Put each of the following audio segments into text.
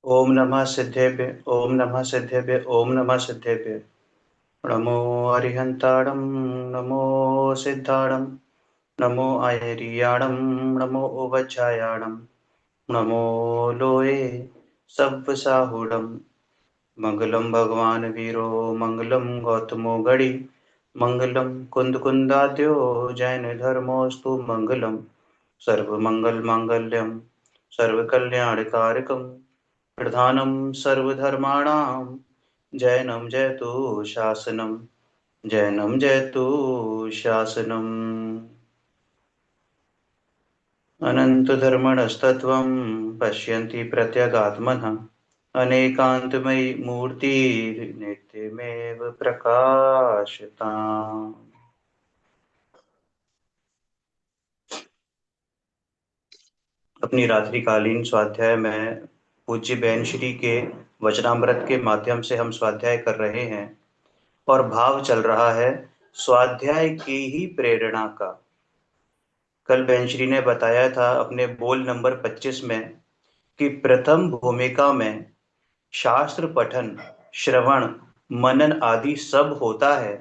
ओम नमः सिद्धेभ्य ओम नमः सिद्धेभ्य ओम नमः सिद्धेभ्य। नमो अरिहंताणं नमो सिद्धाणं नमो आयर्याणं नमो वज्रायाणं नमो लोये सव्वसाहुडं। मंगलम भगवान वीरो मंगलम गौतमो गणि मंगलम कुंदकुंदाद्यो जैन धर्मोस्तु मंगलम सर्वमंगल मांगल्यम सर्वकल्याणकारकम प्रधानं सर्वधर्माणां जैनं जयतु शासनं जैनं जयतु शासनम्। अनन्तधर्मणस्तत्त्वं पश्यन्ति प्रत्यगात्मनः अनेकान्तमयी मूर्तिर्नित्यमेव प्रकाशताम्। अपनी रात्रिकालीन स्वाध्याय में पूज्य बहन श्री के वचनामृत के माध्यम से हम स्वाध्याय कर रहे हैं और भाव चल रहा है स्वाध्याय की ही प्रेरणा का। कल बहन श्री ने बताया था अपने बोल नंबर 25 में कि प्रथम भूमिका में शास्त्र पठन, श्रवण, मनन आदि सब होता है,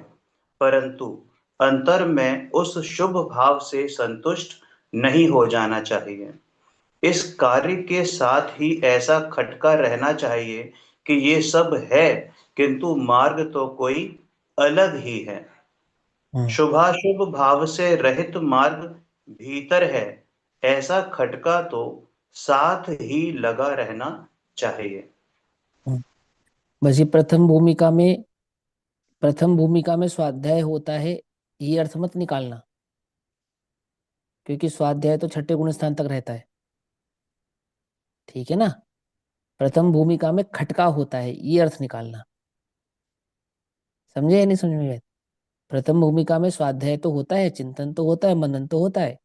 परंतु अंतर में उस शुभ भाव से संतुष्ट नहीं हो जाना चाहिए। इस कार्य के साथ ही ऐसा खटका रहना चाहिए कि ये सब है, किंतु मार्ग तो कोई अलग ही है। हम्म शुभाशुभ भाव से रहित मार्ग भीतर है, ऐसा खटका तो साथ ही लगा रहना चाहिए। हम्म। बस ये प्रथम भूमिका में स्वाध्याय होता है, ये अर्थ मत निकालना, क्योंकि स्वाध्याय तो छठे गुण स्थान तक रहता है। ठीक है ना। प्रथम भूमिका में खटका होता है, ये अर्थ निकालना। समझे या नहीं समझ में आया? प्रथम भूमिका में स्वाध्याय तो होता है, चिंतन तो होता है, मनन तो होता है।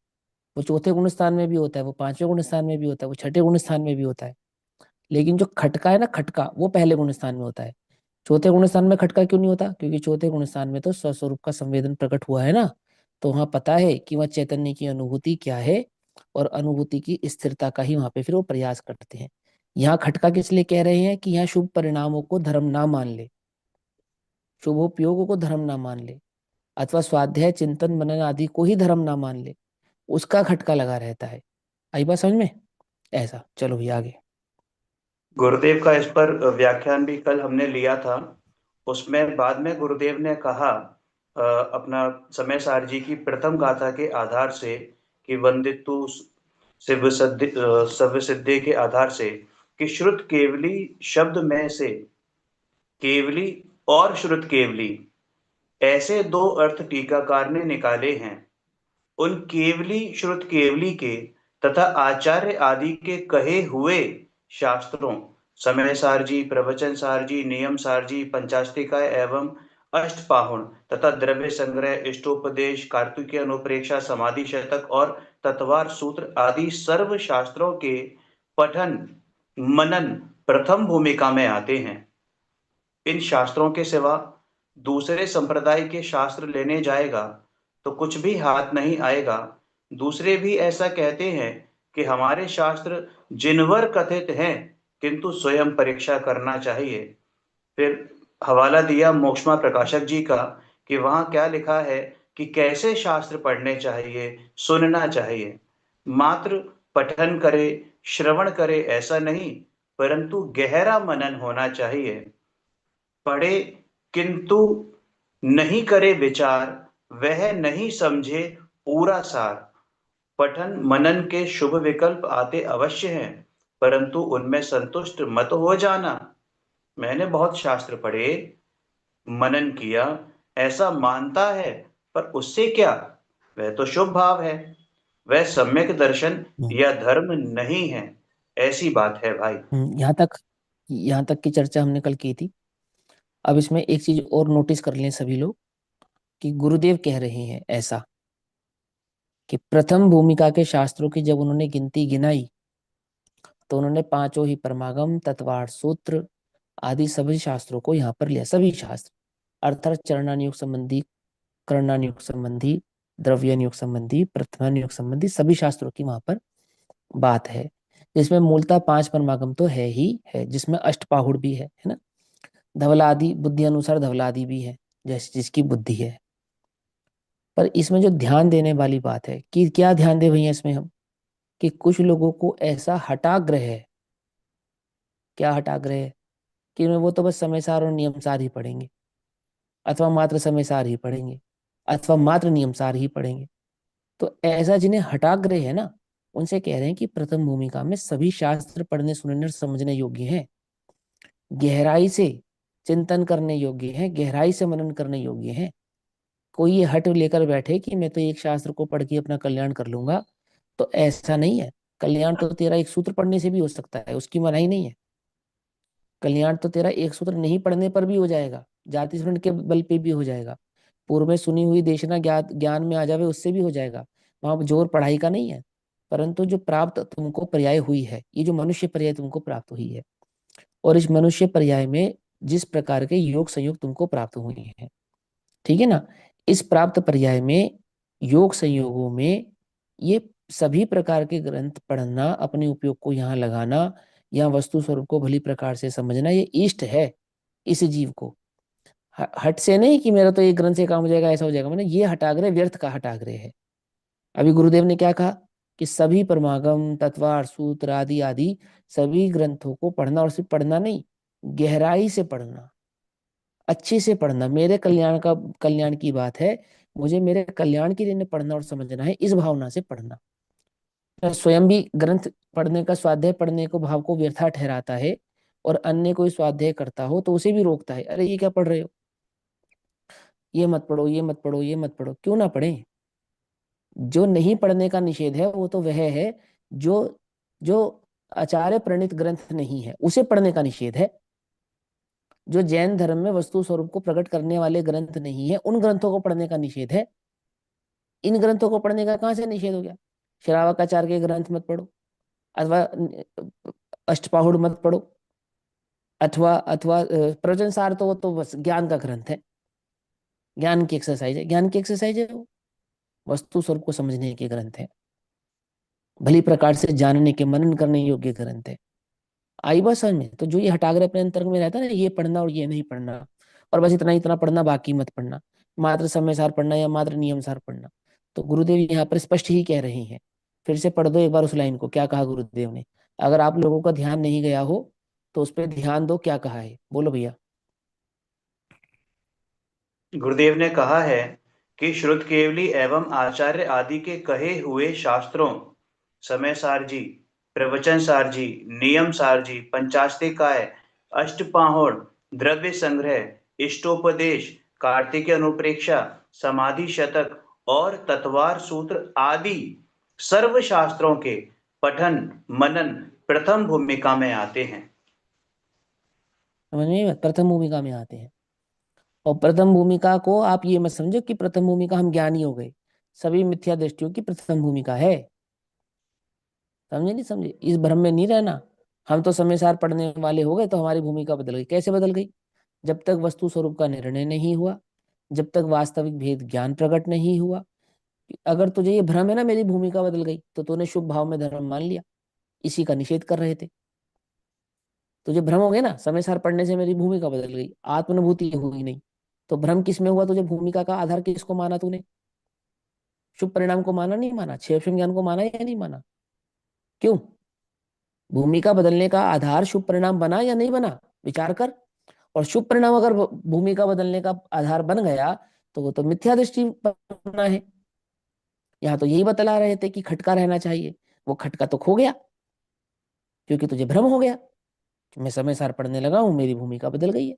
वो चौथे गुण स्थान में भी होता है, वो पांचवें गुण स्थान में भी होता है, वो छठे गुण स्थान में भी होता है। लेकिन जो खटका है ना, खटका वो पहले गुण स्थान में होता है। चौथे गुण स्थान में खटका क्यों नहीं होता? क्योंकि चौथे गुण स्थान में तो स्वस्वरूप का संवेदन प्रकट हुआ है ना। तो वहां पता है कि वह चैतन्य की अनुभूति क्या है, और अनुभूति की स्थिरता का ही वहां पे फिर वो प्रयास करते हैं। यहाँ खटका किस लिए कह रहे हैं कि यहाँ शुभ परिणामों को धर्म ना मान ले, शुभोपयोगों को धर्म ना मान ले, अथवा स्वाध्याय चिंतन मनन आदि को ही धर्म ना मान ले, उसका खटका लगा रहता है। आई बात समझ में? ऐसा चलो भी आगे। गुरुदेव का इस पर व्याख्यान भी कल हमने लिया था। उसमें बाद में गुरुदेव ने कहा अपना समय सार जी की प्रथम गाथा के आधार से कि वंदितु शिव सिद्धि के आधार से कि श्रुत केवली शब्द में से केवली और श्रुत केवली, ऐसे दो अर्थ टीकाकार ने निकाले हैं। उन केवली श्रुत केवली के तथा आचार्य आदि के कहे हुए शास्त्रों समय सारजी, प्रवचन सारजी, नियम सारजी, पंचास्तिका एवं अष्टपाहुण तथा द्रव्य संग्रह, इष्टोपदेश, कार्तिकीय अनुप्रेक्षा, समाधि शतक और तत्वार सूत्र आदि सर्व शास्त्रों के पठन मनन प्रथम भूमिका में आते हैं। इन शास्त्रों के सिवा दूसरे संप्रदाय के शास्त्र लेने जाएगा तो कुछ भी हाथ नहीं आएगा। दूसरे भी ऐसा कहते हैं कि हमारे शास्त्र जिनवर कथित हैं, किंतु स्वयं परीक्षा करना चाहिए। फिर हवाला दिया मोक्षमा प्रकाशक जी का कि वहां क्या लिखा है कि कैसे शास्त्र पढ़ने चाहिए, सुनना चाहिए। मात्र पठन करे, श्रवण करे ऐसा नहीं, परंतु गहरा मनन होना चाहिए। पढ़े किंतु नहीं करे विचार, वह नहीं समझे पूरा सार। पठन मनन के शुभ विकल्प आते अवश्य हैं, परंतु उनमें संतुष्ट मत हो जाना। मैंने बहुत शास्त्र पढ़े, मनन किया, ऐसा मानता है, पर उससे क्या? वह तो शुभ भाव है, वह सम्यक दर्शन हम्म या धर्म नहीं है। ऐसी बात है भाई। यहाँ तक की चर्चा हमने कल की थी। अब इसमें एक चीज और नोटिस कर लें सभी लोग, कि गुरुदेव कह रहे हैं ऐसा कि प्रथम भूमिका के शास्त्रों की जब उन्होंने गिनती गिनाई, तो उन्होंने पांचों ही परमागम, तत्वार्थ सूत्र आदि सभी शास्त्रों को यहाँ पर लिया। सभी शास्त्र अर्थात चरणानुयोग संबंधी, करणानुयोग संबंधी, द्रव्यानुयोग संबंधी, प्रथमानुयोग संबंधी सभी शास्त्रों की वहां पर बात है। जिसमें मूलतः 5 परमागम तो है ही है, जिसमें अष्टपाहुड़ भी है ना। धवलादि बुद्धि अनुसार धवलादि भी है, जैसे जिसकी बुद्धि है। पर इसमें जो ध्यान देने वाली बात है कि क्या ध्यान दे भैया इसमें हम, कि कुछ लोगों को ऐसा हठाग्रह है। क्या हठाग्रह है? कि वो तो बस समय सार और नियम सार ही पढ़ेंगे, अथवा मात्र समय सार ही पढ़ेंगे, अथवा मात्र नियम सार ही पढ़ेंगे। तो ऐसा जिन्हें हठाग्रह है ना, उनसे कह रहे हैं कि प्रथम भूमिका में सभी शास्त्र पढ़ने सुनने और समझने योग्य हैं, गहराई से चिंतन करने योग्य हैं, गहराई से मनन करने योग्य हैं। कोई ये हट लेकर बैठे कि मैं तो एक शास्त्र को पढ़ के अपना कल्याण कर लूंगा, तो ऐसा नहीं है। कल्याण तो तेरा एक सूत्र पढ़ने से भी हो सकता है, उसकी मनाही नहीं है। कल्याण तो तेरा एक सूत्र नहीं पढ़ने पर भी हो जाएगा, जाति स्मरण के बल पे भी हो जाएगा, पूर्व में सुनी हुई देशना ज्ञान में आ जावे उससे भी हो जाएगा। वहां जोर पढ़ाई का नहीं है। परंतु जो प्राप्त तुमको पर्याय हुई है, ये जो मनुष्य पर्याय तुमको प्राप्त हुई है, और इस मनुष्य पर्याय में जिस प्रकार के योग संयोग तुमको प्राप्त हुए हैं, ठीक है ना, इस प्राप्त पर्याय में योग संयोगों में ये सभी प्रकार के ग्रंथ पढ़ना, अपने उपयोग को यहाँ लगाना, या वस्तु स्वरूप को भली प्रकार से समझना, ये इष्ट है इस जीव को। हट से नहीं कि मेरा तो एक ग्रंथ से काम हो जाएगा, ऐसा हो जाएगा, मैंने ये हटाग्रह व्यर्थ का हटाग्रह है। अभी गुरुदेव ने क्या कहा कि सभी परमागम तत्वार्थ सूत्र आदि आदि सभी ग्रंथों को पढ़ना, और सिर्फ पढ़ना नहीं, गहराई से पढ़ना, अच्छे से पढ़ना। मेरे कल्याण का, कल्याण की बात है, मुझे मेरे कल्याण के लिए इन्हें पढ़ना और समझना है, इस भावना से पढ़ना। स्वयं भी ग्रंथ पढ़ने का, स्वाध्याय पढ़ने को भाव को व्यर्था ठहराता है, और अन्य कोई स्वाध्याय करता हो तो उसे भी रोकता है, अरे ये क्या पढ़ रहे हो, ये मत पढ़ो, ये मत पढ़ो, ये मत पढ़ो। क्यों ना पढ़े? जो नहीं पढ़ने का निषेध है वो तो वह है जो जो आचार्य प्रणीत ग्रंथ नहीं है, उसे पढ़ने का निषेध है। जो जैन धर्म में वस्तु स्वरूप को प्रकट करने वाले ग्रंथ नहीं है, उन ग्रंथों को पढ़ने का निषेध है। इन ग्रंथों को पढ़ने का कहाँ से निषेध हो गया? श्रावकाचार्य के ग्रंथ मत पढ़ो, अथवा अष्टपाहुड़ मत पढ़ो, अथवा अथवा प्रवचन सार, तो वो तो बस ज्ञान का ग्रंथ है, ज्ञान की एक्सरसाइज है, ज्ञान की एक्सरसाइज है वो, वस्तु स्वरूप को समझने के ग्रंथ है, भली प्रकार से जानने के मनन करने योग्य ग्रंथ है। आई बात समझ में? तो जो ये हटाकर अपने अंतर्ग में रहता है ना, ये पढ़ना और ये नहीं पढ़ना, और बस इतना इतना पढ़ना, बाकी मत पढ़ना, मात्र समय सार पढ़ना या मात्र नियम सार पढ़ना, तो गुरुदेव यहाँ पर स्पष्ट ही कह रहे हैं। फिर से पढ़ दो एक बार उस लाइन को, क्या कहा गुरुदेव ने, अगर आप लोगों का ध्यान नहीं गया हो तो उस पर ध्यान दो, क्या कहा है, बोलो भैया। गुरुदेव ने कहा है कि श्रुत केवली एवं आचार्य आदि के कहे हुए शास्त्रों, समय सारजी, प्रवचन सारजी, नियम सारजी, पंचास्तिकाय, अष्टपाहुड़, द्रव्य संग्रह, इष्टोपदेश, कार्तिक अनुप्रेक्षा, समाधि शतक और तत्वार सूत्र आदि सर्व शास्त्रों के पठन मनन प्रथम भूमिका में आते हैं। समझ में? प्रथम भूमिका में आते हैं। और प्रथम भूमिका को आप ये मत समझो कि प्रथम भूमिका हम ज्ञानी हो गए, सभी मिथ्या दृष्टियों की प्रथम भूमिका है। समझे नहीं समझे? इस भ्रम में नहीं रहना, हम तो समय सार पढ़ने वाले हो गए तो हमारी भूमिका बदल गई। कैसे बदल गई? जब तक वस्तु स्वरूप का निर्णय नहीं हुआ, जब तक वास्तविक भेद ज्ञान प्रकट नहीं हुआ। अगर तुझे ये भ्रम है ना मेरी भूमिका बदल गई, तो तूने शुभ भाव में धर्म मान लिया, इसी का निषेध कर रहे थे। तुझे भ्रम हो गया ना, समय सार पढ़ने से मेरी भूमिका बदल गई, आत्मानुभूति हुई नहीं, तो भ्रम किस में हुआ? तुझे भूमिका का आधार किसको माना तूने? शुभ परिणाम को माना, नहीं माना? क्षेत्र ज्ञान को माना या नहीं माना? क्यों? भूमिका बदलने का आधार शुभ परिणाम बना या नहीं बना? विचार कर। और शुभ परिणाम अगर भूमिका बदलने का आधार बन गया, तो वो तो मिथ्या दृष्टि बना है। यहाँ तो यही बतला रहे थे कि खटका रहना चाहिए, वो खटका तो खो गया, क्योंकि तुझे भ्रम हो गया कि मैं समय सार पढ़ने लगा हूं, मेरी भूमिका बदल गई है।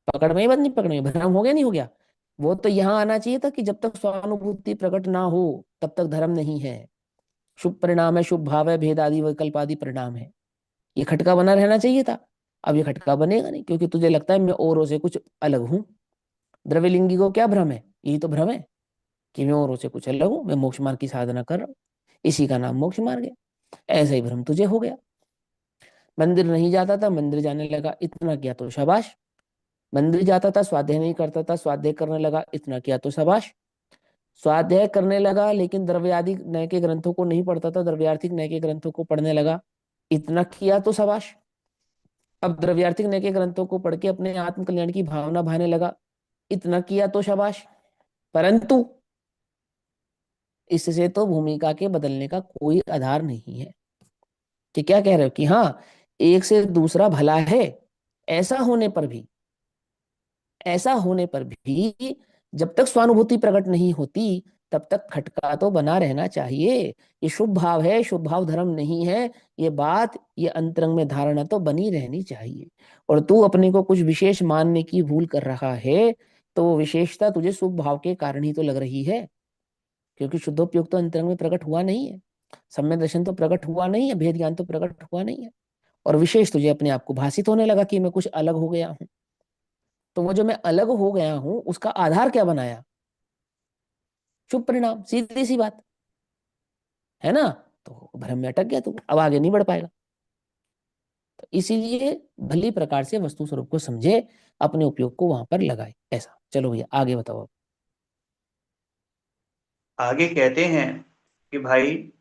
पकड़ में ही बंद नहीं, पकड़ में भ्रम हो गया, नहीं हो गया? वो तो यहाँ आना चाहिए था कि जब तक स्वानुभूति प्रकट ना हो तब तक धर्म नहीं है। शुभ परिणाम है, शुभ भाव है, भेद आदि विकल्प आदि परिणाम है, ये खटका बना रहना चाहिए था। अब ये खटका बनेगा नहीं, क्योंकि तुझे लगता है मैं औरों से कुछ अलग हूँ। द्रव्यलिंगी को क्या भ्रम है? यही तो भ्रम है कि मैं औरों से कुछ अलग हूँ, मैं मोक्ष मार्ग की साधना कर रहा हूँ, इसी का नाम मोक्ष मार्ग है। ऐसा ही भ्रम तुझे हो गया। मंदिर नहीं जाता था, मंदिर जाने लगा, इतना किया तो शाबाश। मंदिर जाता था, स्वाध्याय नहीं करता था, स्वाध्याय करने लगा, इतना किया तो शाबाश। स्वाध्याय करने लगा, लेकिन द्रव्यादि नय के ग्रंथों को नहीं पढ़ता था, द्रव्यार्थिक नय के ग्रंथों को पढ़ने लगा। इतना किया तो शाबाश। अब द्रव्यार्थिक नय के ग्रंथों को पढ़ के अपने आत्म कल्याण की भावना भाने लगा। इतना किया तो शाबाश। परंतु इससे तो भूमिका के बदलने का कोई आधार नहीं है। कि क्या कह रहे हो कि हाँ, एक से दूसरा भला है, ऐसा होने पर भी, ऐसा होने पर भी जब तक स्वानुभूति प्रकट नहीं होती, तब तक खटका तो बना रहना चाहिए। ये शुभ भाव है, शुभ भाव धर्म नहीं है। ये बात, ये अंतरंग में धारणा तो बनी रहनी चाहिए। और तू अपने को कुछ विशेष मानने की भूल कर रहा है, तो वो विशेषता तुझे शुभ भाव के कारण ही तो लग रही है। क्योंकि शुद्धोपयोग तो अंतरंग में प्रकट हुआ नहीं है, सम्यक दर्शन तो प्रकट हुआ नहीं है, भेद ज्ञान तो प्रकट हुआ नहीं है। और विशेष तुझे अपने आप को भासित होने लगा कि मैं कुछ अलग हो गया हूं। तो वो जो मैं अलग हो गया हूं, उसका आधार क्या बनाया? शुभ परिणाम, सीधी सी बात है ना। तो भ्रम में अटक गया, तो अब आगे नहीं बढ़ पाएगा। तो इसीलिए भली प्रकार से वस्तु स्वरूप को समझे, अपने उपयोग को वहां पर लगाए। ऐसा, चलो भैया आगे बताओ अब। आगे कहते हैं कि भाई,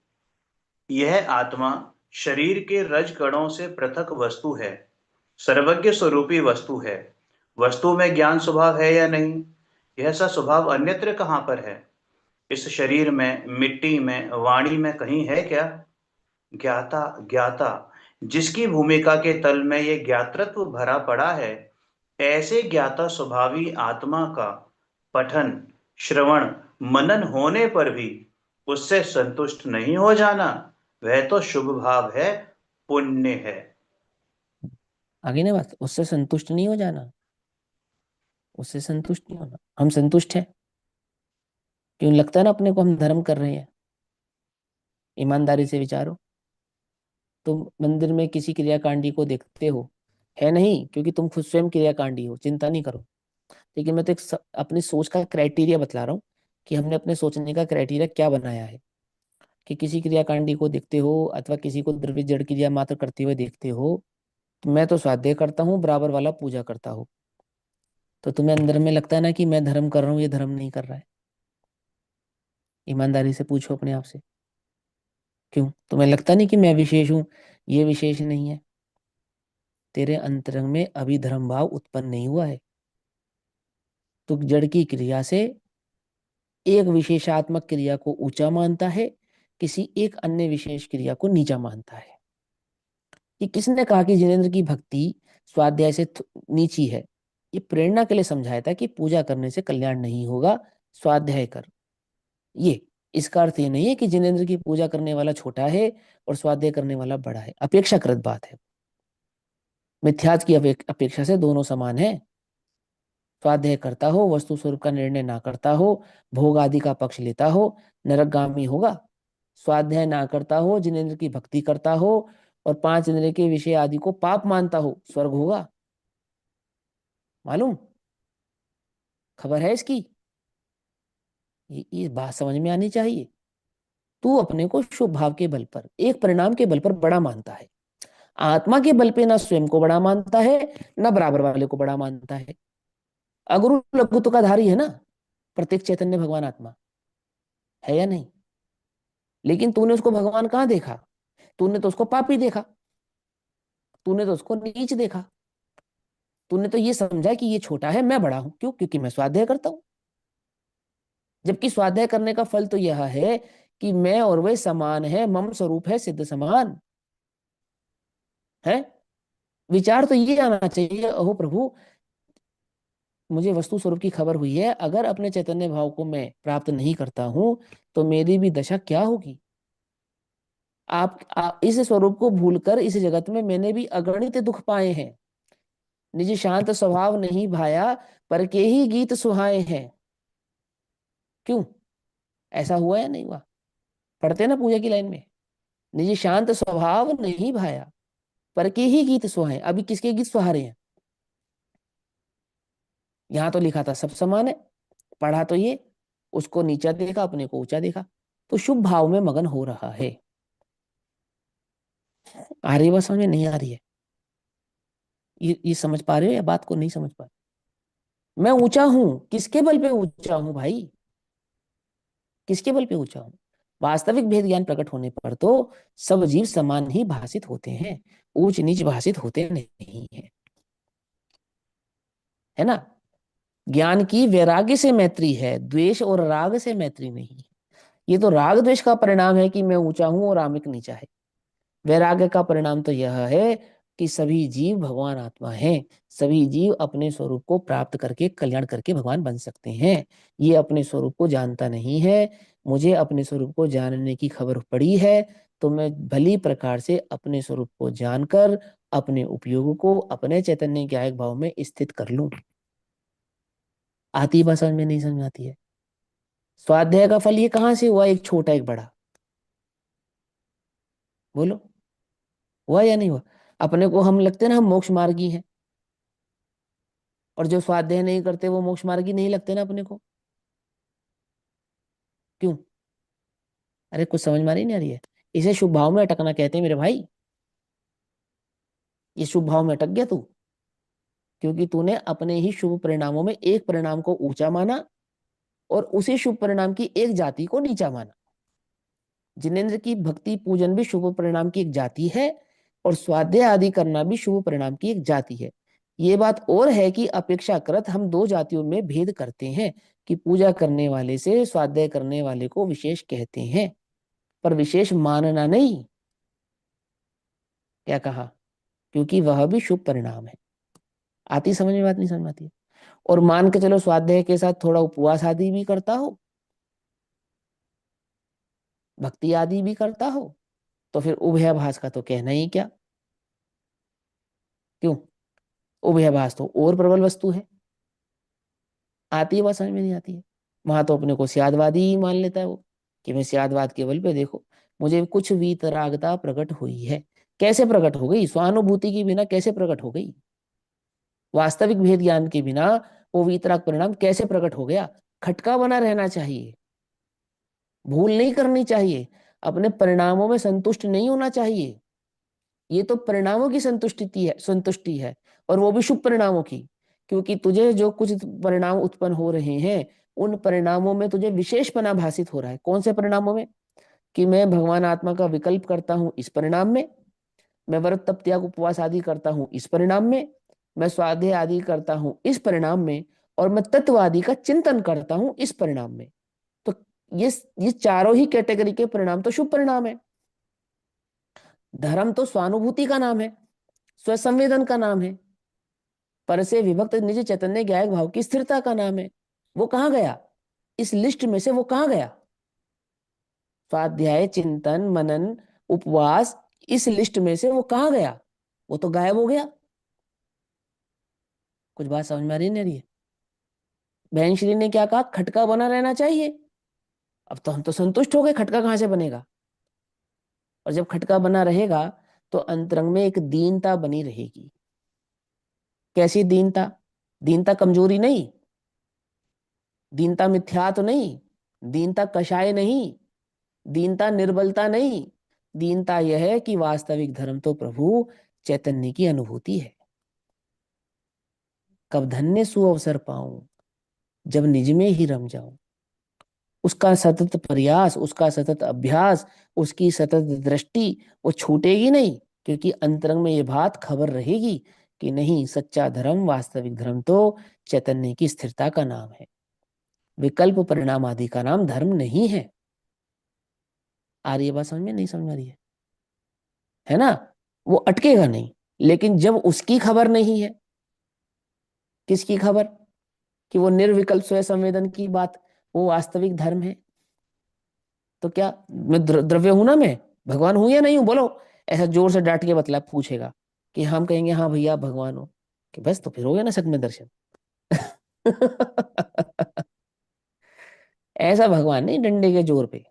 यह आत्मा शरीर के रज कणों से पृथक वस्तु है, सर्वज्ञ स्वरूपी वस्तु है। वस्तु में ज्ञान स्वभाव है या नहीं? यह सा स्वभाव अन्यत्र कहाँ पर है? इस शरीर में, मिट्टी में, वाणी में कहीं है क्या? ज्ञाता ज्ञाता, जिसकी भूमिका के तल में ये ज्ञातृत्व भरा पड़ा है, ऐसे ज्ञाता स्वभावी आत्मा का पठन, श्रवण, मनन होने पर भी उससे संतुष्ट नहीं हो जाना, वह तो शुभ भाव है, पुण्य है। आगे ना बात, उससे संतुष्ट नहीं हो जाना, उससे संतुष्ट नहीं होना। हम संतुष्ट हैं, क्यों लगता है ना अपने को हम धर्म कर रहे हैं? ईमानदारी से विचारो। तुम मंदिर में किसी क्रियाकांडी को देखते हो, है नहीं, क्योंकि तुम खुद स्वयं क्रियाकांडी हो, चिंता नहीं करो। लेकिन मैं तो अपनी सोच का क्राइटेरिया बतला रहा हूँ कि हमने अपने सोचने का क्राइटेरिया क्या बनाया है। कि किसी क्रियाकांडी को देखते हो अथवा किसी को द्रव्य जड़ क्रिया मात्र करते हुए देखते हो, तो मैं तो स्वाध्याय करता हूँ, बराबर वाला पूजा करता हूँ। तो तुम्हें अंदर में लगता है ना कि मैं धर्म कर रहा हूँ, ये धर्म नहीं कर रहा है? ईमानदारी से पूछो अपने आप से। क्यों तुम्हें लगता नहीं कि मैं विशेष हूँ, ये विशेष नहीं है? तेरे अंतरंग में अभी धर्म भाव उत्पन्न नहीं हुआ है। तू जड़ की क्रिया से एक विशेषात्मक क्रिया को ऊंचा मानता है, किसी एक अन्य विशेष क्रिया को नीचा मानता है। ये किसने कहा कि जिनेंद्र की भक्ति स्वाध्याय से नीची है? ये प्रेरणा के लिए समझाया था कि पूजा करने से कल्याण नहीं होगा, स्वाध्याय कर। ये इसका अर्थ ये नहीं है कि जिनेंद्र की पूजा करने वाला छोटा है और स्वाध्याय करने वाला बड़ा है, अपेक्षाकृत बात है। मिथ्यात्व की अपेक्षा से दोनों समान है। स्वाध्याय करता हो, वस्तु स्वरूप का निर्णय ना करता हो, भोग आदि का पक्ष लेता हो, नरकगामी होगा। स्वाध्याय ना करता हो, जिनेंद्र की भक्ति करता हो और पांच इंद्रिय के विषय आदि को पाप मानता हो, स्वर्ग होगा। मालूम, खबर है इसकी? ये बात समझ में आनी चाहिए। तू अपने को शुभ भाव के बल पर, एक परिणाम के बल पर बड़ा मानता है। आत्मा के बल पे ना स्वयं को बड़ा मानता है, ना बराबर वाले को बड़ा मानता है। अगुरु लघुत्व का धारी है ना प्रत्येक चैतन्य भगवान आत्मा, है या नहीं? लेकिन तूने उसको भगवान कहाँ देखा? तूने तो उसको पापी देखा, तूने तो उसको नीच देखा। तूने तो ये समझा कि ये छोटा है, मैं बड़ा हूं। क्यों? क्योंकि मैं स्वाध्याय करता हूं। जबकि स्वाध्याय करने का फल तो यह है कि मैं और वे समान है, मम स्वरूप है सिद्ध समान है। विचार तो ये आना चाहिए, अहो प्रभु, मुझे वस्तु स्वरूप की खबर हुई है, अगर अपने चैतन्य भाव को मैं प्राप्त नहीं करता हूं, तो मेरी भी दशा क्या होगी? आप इस स्वरूप को भूलकर इस जगत में मैंने भी अगणित दुख पाए हैं। निज शांत स्वभाव नहीं भाया, पर के ही गीत सुहाए हैं। क्यों? ऐसा हुआ या नहीं हुआ? पढ़ते ना पूजा की लाइन में, निज शांत स्वभाव नहीं भाया, पर के ही गीत सुहाए। अभी किसके गीत सुहा रहे हैं? यहां तो लिखा था सब समान है, पढ़ा तो ये, उसको नीचा देखा, अपने को ऊंचा देखा। तो शुभ भाव में मगन हो रहा है। आ रही है बात समझ में? नहीं आ रही है? ये समझ पा रहे हो या बात को नहीं समझ पा रहे? मैं ऊंचा हूं, किसके बल पे ऊंचा हूं भाई? किसके बल पे ऊंचा हूं? वास्तविक भेद ज्ञान प्रकट होने पर तो सब जीव समान ही भाषित होते हैं, ऊंच नीच भाषित होते नहीं है, है ना। ज्ञान की वैराग्य से मैत्री है, द्वेष और राग से मैत्री नहीं है। ये तो राग द्वेष का परिणाम है कि मैं ऊंचा हूं और आमिक नीचा है। वैराग्य का परिणाम तो यह है कि सभी जीव भगवान आत्मा हैं, सभी जीव अपने स्वरूप को प्राप्त करके कल्याण करके भगवान बन सकते हैं। ये अपने स्वरूप को जानता नहीं है। मुझे अपने स्वरूप को जानने की खबर पड़ी है, तो मैं भली प्रकार से अपने स्वरूप को जानकर अपने उपयोग को अपने चैतन्य ज्ञायक भाव में स्थित कर लूं। आती बात समझ में? नहीं समझ में आती है? स्वाध्याय का फल ये कहां से हुआ, एक छोटा एक बड़ा? बोलो, हुआ या नहीं हुआ? अपने को हम लगते हैं ना हम मोक्ष मार्गी हैं, और जो स्वाध्याय नहीं करते वो मोक्ष मार्गी नहीं लगते ना अपने को। क्यों? अरे कुछ समझ में आ रही नहीं आ रही है? इसे शुभ भाव में अटकना कहते हैं मेरे भाई। ये शुभ भाव में अटक गया तू, क्योंकि तूने अपने ही शुभ परिणामों में एक परिणाम को ऊंचा माना और उसी शुभ परिणाम की एक जाति को नीचा माना। जिनेंद्र की भक्ति पूजन भी शुभ परिणाम की एक जाति है, और स्वाध्याय आदि करना भी शुभ परिणाम की एक जाति है। ये बात और है कि अपेक्षाकृत हम दो जातियों में भेद करते हैं, कि पूजा करने वाले से स्वाध्याय करने वाले को विशेष कहते हैं, पर विशेष मानना नहीं। क्या कहा? क्योंकि वह भी शुभ परिणाम है। आती समझ में बात? नहीं समझ में आती है? और मान के चलो स्वाध्याय के साथ थोड़ा उपवास आदि भी करता हो, भक्ति आदि भी करता हो, तो फिर उभयाभास का तो कहना ही क्या। क्यों? उभयाभास तो और प्रबल वस्तु है। आती है बात? समझ में नहीं आती है? वहां तो अपने को स्यादवादी ही मान लेता है वो, कि मैं स्यादवाद के बल पे देखो मुझे कुछ वीतरागता प्रकट हुई है। कैसे प्रकट हो गई? स्वानुभूति के बिना कैसे प्रकट हो गई? वास्तविक भेद ज्ञान के बिना वो वीतराग परिणाम कैसे प्रकट हो गया? खटका बना रहना चाहिए, भूल नहीं करनी चाहिए, अपने परिणामों में संतुष्ट नहीं होना चाहिए। ये तो परिणामों की संतुष्टि है, और वो भी शुभ परिणामों की। क्योंकि तुझे जो कुछ परिणाम उत्पन्न हो रहे हैं, उन परिणामों में तुझे विशेषपना भासित हो रहा है। कौन से परिणामों में? कि मैं भगवान आत्मा का विकल्प करता हूं इस परिणाम में, मैं व्रत तप त्याग उपवास आदि करता हूं इस परिणाम में, मैं स्वाध्याय आदि करता हूं इस परिणाम में, और मैं तत्व आदि का चिंतन करता हूं इस परिणाम में। तो ये चारों ही कैटेगरी के परिणाम तो शुभ परिणाम है। धर्म तो स्वानुभूति का नाम है, स्वसंवेदन का नाम है, पर से विभक्त निज चैतन्य ज्ञायक भाव की स्थिरता का नाम है। वो कहाँ गया? इस लिस्ट में से वो कहाँ गया? स्वाध्याय, चिंतन, मनन, उपवास, इस लिस्ट में से वो कहाँ गया? वो तो गायब हो गया। कुछ बात समझ में आ रही नहीं आ रही है? बहन श्री ने क्या कहा? खटका बना रहना चाहिए। अब तो हम तो संतुष्ट हो गए, खटका कहाँ से बनेगा? और जब खटका बना रहेगा तो अंतरंग में एक दीनता बनी रहेगी। कैसी दीनता? दीनता कमजोरी नहीं, दीनता मिथ्या तो नहीं, दीनता कषाय नहीं, दीनता निर्बलता नहीं। दीनता यह है कि वास्तविक धर्म तो प्रभु चैतन्य की अनुभूति है। कब धन्य सुअवसर पाऊं, जब निज में ही रम जाऊं। उसका सतत प्रयास, उसका सतत अभ्यास, उसकी सतत दृष्टि वो छूटेगी नहीं, क्योंकि अंतरंग में ये बात खबर रहेगी कि नहीं, सच्चा धर्म, वास्तविक धर्म तो चैतन्य की स्थिरता का नाम है। विकल्प परिणाम आदि का नाम धर्म नहीं है। आ रही है बात समझ में? नहीं समझ में आ रही है ना? वो अटकेगा नहीं। लेकिन जब उसकी खबर नहीं है, किसकी खबर? कि वो निर्विकल्प स्वयं संवेदन की बात वो वास्तविक धर्म है, तो क्या मैं द्रव्य हूं ना? मैं भगवान हूं या नहीं हूं? बोलो। ऐसा जोर से डांट के बतला पूछेगा, कि हम कहेंगे हाँ भैया आप भगवान हो, कि बस तो फिर हो गया ना सत में दर्शन। ऐसा भगवान नहीं डंडे के जोर पे,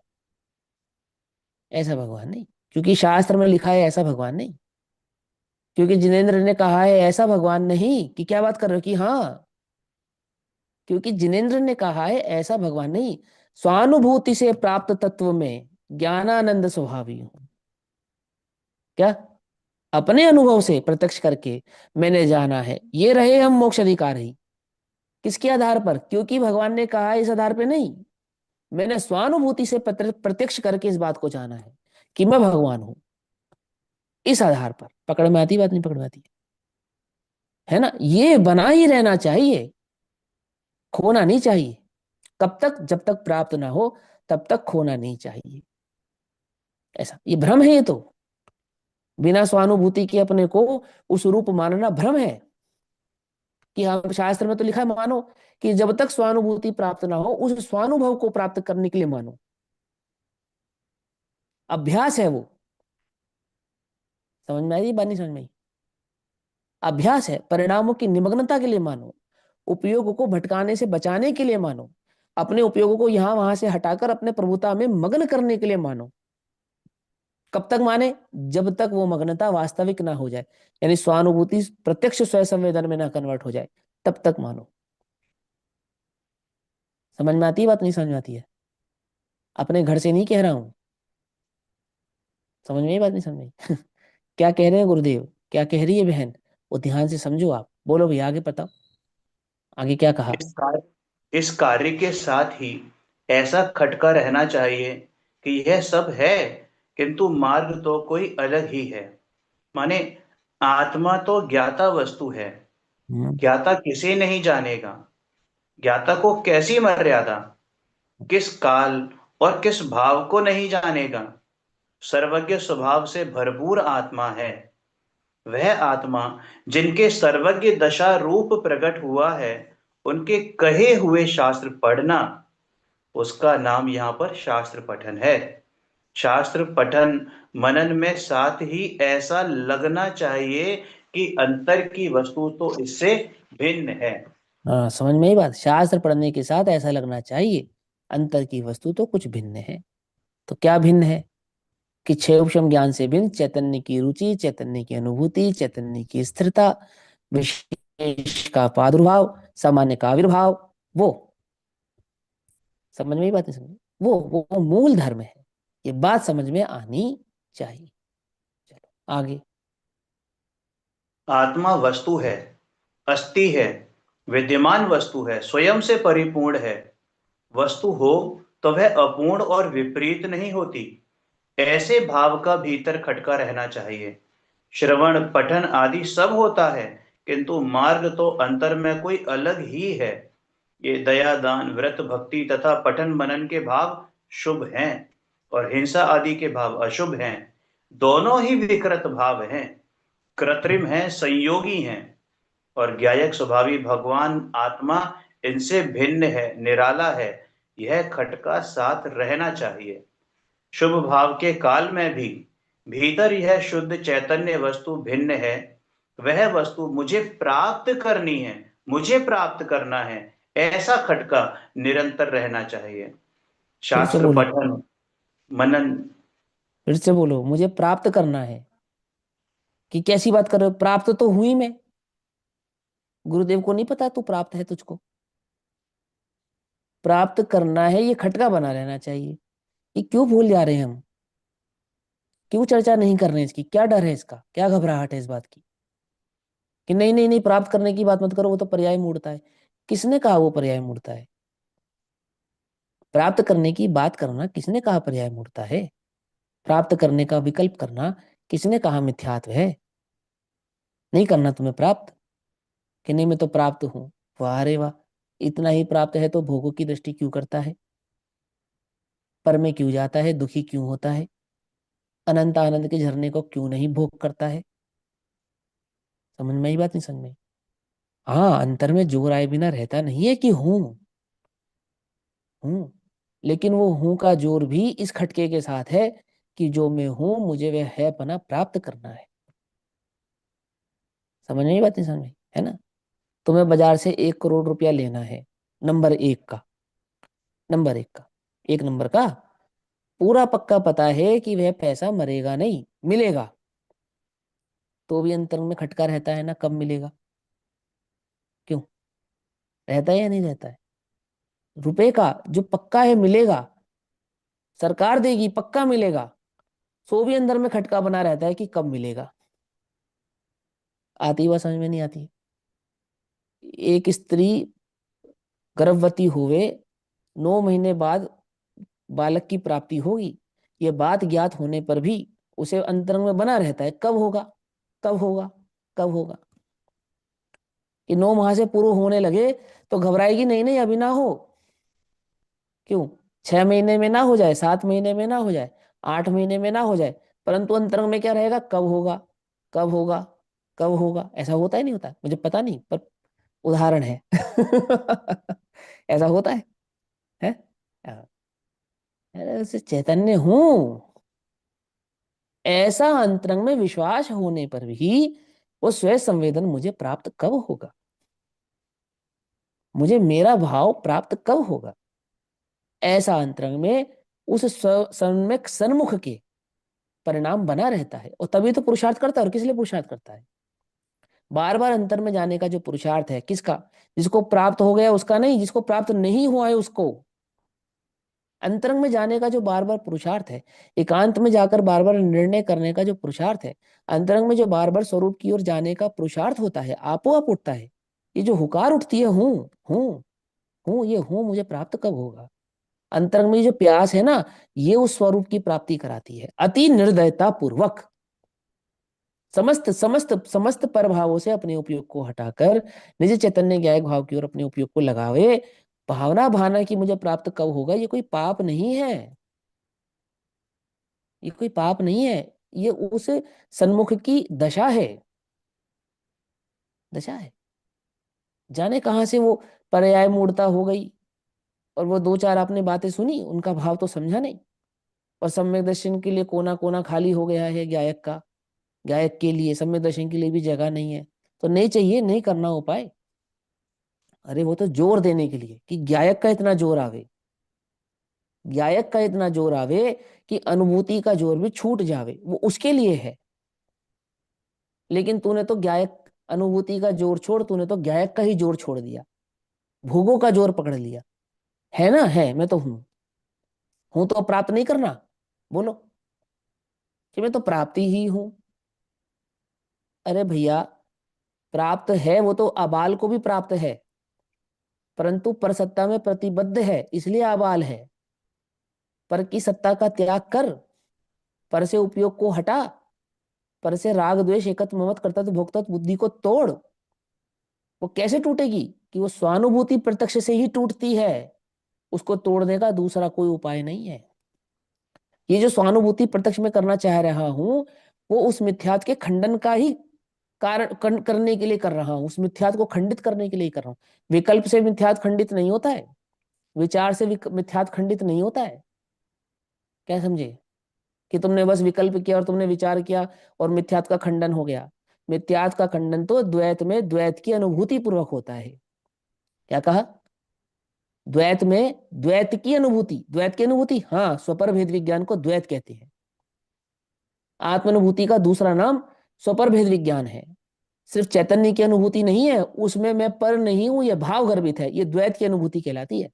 ऐसा भगवान नहीं। क्योंकि शास्त्र में लिखा है ऐसा भगवान नहीं। क्योंकि जिनेन्द्र ने कहा है ऐसा भगवान नहीं, कि क्या बात कर रहे हो कि हाँ, क्योंकि जिनेन्द्र ने कहा है ऐसा भगवान नहीं, स्वानुभूति से प्राप्त तत्व में ज्ञानानंद स्वभावी हूं। क्या? अपने अनुभव से प्रत्यक्ष करके मैंने जाना है, ये रहे हम मोक्ष अधिकारी। किसके आधार पर? क्योंकि भगवान ने कहा है इस आधार पे नहीं, मैंने स्वानुभूति से प्रत्यक्ष करके इस बात को जाना है कि मैं भगवान हूं। इस आधार पर पकड़ में आती, बात नहीं पकड़ में आती है ना? ये बना ही रहना चाहिए, खोना नहीं चाहिए। कब तक? जब तक प्राप्त ना हो तब तक खोना नहीं चाहिए। ऐसा ये भ्रम है, ये तो बिना स्वानुभूति के अपने को उस रूप मानना भ्रम है। कि हम शास्त्र में तो लिखा है, मानो कि जब तक स्वानुभूति प्राप्त ना हो उस स्वानुभव को प्राप्त करने के लिए मानो। अभ्यास है वो। समझ में आई बात नहीं समझ में आई? अभ्यास है, परिणामों की निमग्नता के लिए मानो, उपयोग को भटकाने से बचाने के लिए मानो, अपने उपयोगों को यहां वहां से हटाकर अपने प्रभुता में मग्न करने के लिए मानो। कब तक माने? जब तक वो मग्नता वास्तविक ना हो जाए, यानी स्वानुभूति प्रत्यक्ष स्वयं संवेदन में ना कन्वर्ट हो जाए, तब तक मानो। समझ में आती है बात नहीं समझ में आती है? अपने घर से नहीं कह रहा हूं। समझ में आई बात नहीं समझ में आई? क्या कह रहे हैं गुरुदेव, क्या कह रही है बहन? वो ध्यान से समझो। आप बोलो भैया, आगे बताओ, आगे क्या कहा? इस कार्य के साथ ही ऐसा खटका रहना चाहिए कि यह सब है, किंतु मार्ग तो कोई अलग ही है। माने, आत्मा तो ज्ञाता वस्तु है, हम्म। ज्ञाता किसे नहीं जानेगा। ज्ञाता को कैसी मर्यादा, किस काल और किस भाव को नहीं जानेगा। सर्वज्ञ स्वभाव से भरपूर आत्मा है। वह आत्मा जिनके सर्वज्ञ दशा रूप प्रकट हुआ है, उनके कहे हुए शास्त्र पढ़ना, उसका नाम यहाँ पर शास्त्र पठन है। शास्त्र पठन मनन में साथ ही ऐसा लगना चाहिए कि अंतर की वस्तु तो इससे भिन्न है। हाँ, समझ में आई बात? शास्त्र पढ़ने के साथ ऐसा लगना चाहिए अंतर की वस्तु तो कुछ भिन्न है। तो क्या भिन्न है? कि छह उपशम ज्ञान से भिन्न चैतन्य की रुचि, चैतन्य की अनुभूति, चैतन्य की स्थिरता, विशेष का प्रादुर्भाव, सामान्य का आविर्भाव, वो। समझ में ही बात नहीं समझ? वो मूल धर्म है। ये बात समझ में आनी चाहिए। चलो आगे। आत्मा वस्तु है, अस्थि है, विद्यमान वस्तु है, स्वयं से परिपूर्ण है। वस्तु हो तो वह अपूर्ण और विपरीत नहीं होती। ऐसे भाव का भीतर खटका रहना चाहिए। श्रवण पठन आदि सब होता है, किंतु मार्ग तो अंतर में कोई अलग ही है। ये दया दान व्रत भक्ति तथा पठन मनन के भाव शुभ हैं, और हिंसा आदि के भाव अशुभ हैं। दोनों ही विकृत भाव हैं, कृत्रिम हैं, संयोगी हैं। और ज्ञायक स्वभावी भगवान आत्मा इनसे भिन्न है, निराला है। यह खटका साथ रहना चाहिए। शुभ भाव के काल में भी भीतर यह शुद्ध चैतन्य वस्तु भिन्न है। वह वस्तु मुझे प्राप्त करनी है, मुझे प्राप्त करना है, ऐसा खटका निरंतर रहना चाहिए। फिर से शास्त्र बोलो, पठन मनन। फिर से बोलो, मुझे प्राप्त करना है। कि कैसी बात कर रहे हो? प्राप्त तो हुई मैं। गुरुदेव को नहीं पता तू प्राप्त है तुझको? प्राप्त करना है, ये खटका बना रहना चाहिए। ये क्यों भूल जा रहे हैं हम? क्यों चर्चा नहीं कर रहे हैं इसकी? क्या डर है इसका? क्या घबराहट है इस बात की कि नहीं नहीं नहीं, प्राप्त करने की बात मत करो, वो तो पर्याय मूर्ता है? किसने कहा वो पर्याय मूर्ता है? प्राप्त करने की बात करना किसने कहा पर्याय मूर्ता है? प्राप्त करने का विकल्प करना किसने कहा मिथ्यात्व है? नहीं करना तुम्हें प्राप्त? कि नहीं मैं तो प्राप्त हूं। वाह रे वाह! इतना ही प्राप्त है तो भोगों की दृष्टि क्यों करता है? पर में क्यों जाता है? दुखी क्यों होता है? अनंत आनंद के झरने को क्यों नहीं भोग करता है? समझ में आई बात नहीं समझ में? हाँ, अंतर में जोर आए बिना रहता नहीं है कि हूं। लेकिन वो हूं का जोर भी इस खटके के साथ है कि जो मैं हूं मुझे वह है पना प्राप्त करना है। समझ में आई बात नहीं समझ में? है ना? तुम्हें बाजार से 1 करोड़ रुपया लेना है, नंबर एक का, नंबर एक का, एक नंबर का। पूरा पक्का पता है कि वह पैसा मरेगा नहीं, मिलेगा। तो भी अंतर में खटका रहता है ना, कब मिलेगा? क्यों? रहता है या नहीं रहता है? रुपए का जो पक्का है मिलेगा, सरकार देगी, पक्का मिलेगा। सो भी अंदर में खटका बना रहता है कि कब मिलेगा। आती हुआ समझ में नहीं आती? एक स्त्री गर्भवती हुए 9 महीने बाद बालक की प्राप्ति होगी, ये बात ज्ञात होने पर भी उसे अंतरंग में बना रहता है। कब होगा, कब होगा, कब होगा? कि 9 माह से पूर्व होने लगे तो घबराएगी नहीं, नहीं अभी ना हो। क्यों? 6 महीने में ना हो जाए, 7 महीने में ना हो जाए, 8 महीने में ना हो जाए, परंतु अंतरंग में क्या रहेगा? कब होगा, कब होगा, कब होगा? ऐसा होता है नहीं होता? मुझे पता नहीं, पर उदाहरण है। ऐसा होता है? अरे उसे चैतन्य हूं, ऐसा अंतरंग में विश्वास होने पर भी वो स्वयं संवेदन मुझे प्राप्त कब होगा, मुझे मेरा भाव प्राप्त कब होगा? ऐसा अंतरंग में उस सम्यक सन्मुख के परिणाम बना रहता है, और तभी तो पुरुषार्थ करता है। और किस लिए पुरुषार्थ करता है? बार बार अंतर में जाने का जो पुरुषार्थ है, किसका? जिसको प्राप्त हो गया उसका नहीं, जिसको प्राप्त नहीं हुआ है उसको। अंतरंग में जाने का जो बार बार पुरुषार्थ है, एकांत में जाकर बार बार निर्णय करने का जो पुरुषार्थ है, अंतरंग में जो बार बार स्वरूप की ओर जाने का पुरुषार्थ होता है, आपो आप उठता है। ये जो हुकार उठती है, हूं हूं, ये हूं मुझे प्राप्त कब होगा? अंतरंग में जो प्यास है ना, ये उस स्वरूप की प्राप्ति कराती है। अति निर्दयता पूर्वक समस्त समस्त समस्त परभावों से अपने उपयोग को हटाकर निज चैतन्य ज्ञायक भाव की ओर अपने उपयोग को लगावे। भावना भाना की मुझे प्राप्त कब होगा, ये कोई पाप नहीं है, ये कोई पाप नहीं है, ये उस सन्मुख की दशा है, दशा है। जाने कहां से वो पर्याय मूर्ता हो गई, और वो दो चार आपने बातें सुनी, उनका भाव तो समझा नहीं, और सम्यक दर्शन के लिए कोना कोना खाली हो गया है गायक का। गायक के लिए सम्यक दर्शन के लिए भी जगह नहीं है, तो नहीं चाहिए, नहीं करना उपाय। अरे वो तो जोर देने के लिए कि गायक का इतना जोर आवे, गायक का इतना जोर आवे कि अनुभूति का जोर भी छूट जावे, वो उसके लिए है। लेकिन तूने तो गायक अनुभूति का जोर छोड़, तूने तो गायक का ही जोर छोड़ दिया, भोगों का जोर पकड़ लिया। है ना? है, मैं तो हूं तो प्राप्त नहीं करना, बोलो कि मैं तो प्राप्ति ही हूं। अरे भैया, प्राप्त है वो तो अबाल को भी प्राप्त है, परंतु पर सत्ता में प्रतिबद्ध है इसलिए अबाल है। पर की सत्ता का त्याग कर, पर से उपयोग को हटा, पर से राग द्वेष एकत्व ममत कर्तव्य भोक्तव्य बुद्धि को तोड़। वो कैसे टूटेगी? कि वो स्वानुभूति प्रत्यक्ष से ही टूटती है, उसको तोड़ने का दूसरा कोई उपाय नहीं है। ये जो स्वानुभूति प्रत्यक्ष में करना चाह रहा हूं, वो उस मिथ्यात्व के खंडन का ही कारण करने के लिए कर रहा हूं, उस मिथ्यात्व को खंडित करने के लिए कर रहा हूं। विकल्प से मिथ्यात्व खंडित नहीं होता है, विचार से मिथ्यात्व खंडित नहीं होता है। क्या समझे? कि तुमने बस विकल्प किया और तुमने विचार किया और मिथ्यात्व का खंडन हो गया। मिथ्यात्व का खंडन तो द्वैत में द्वैत की अनुभूति पूर्वक होता है। क्या कहा? द्वैत में द्वैत की अनुभूति, द्वैत की अनुभूति, हाँ, स्वपर भेद विज्ञान को द्वैत कहते हैं। आत्मानुभूति का दूसरा नाम स्वपर भेद विज्ञान है। सिर्फ चैतन्य की अनुभूति नहीं है, उसमें मैं पर नहीं हूं, यह भाव गर्भित है, ये द्वैत की अनुभूति कहलाती है।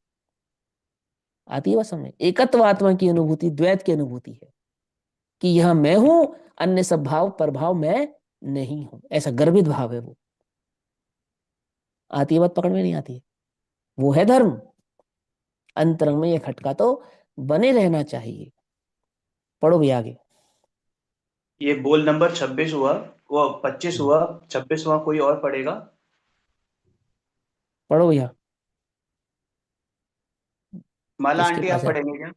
आती है बस में एकत्व आत्मा की अनुभूति द्वैत की अनुभूति है, कि यह मैं हूं, अन्य सब भाव प्रभाव मैं नहीं हूं, ऐसा गर्भित भाव है वो। आती है बात पकड़ में? नहीं आती है? वो है धर्म। अंतरंग में यह खटका तो बने रहना चाहिए। पढ़ो भी आगे। ये बोल नंबर 26 हुआ, वो 25 हुआ, 26 हुआ, कोई और पढ़ेगा? पढ़ो भैया। माला किसके आंटी, पास आप पढ़ेंगे क्या?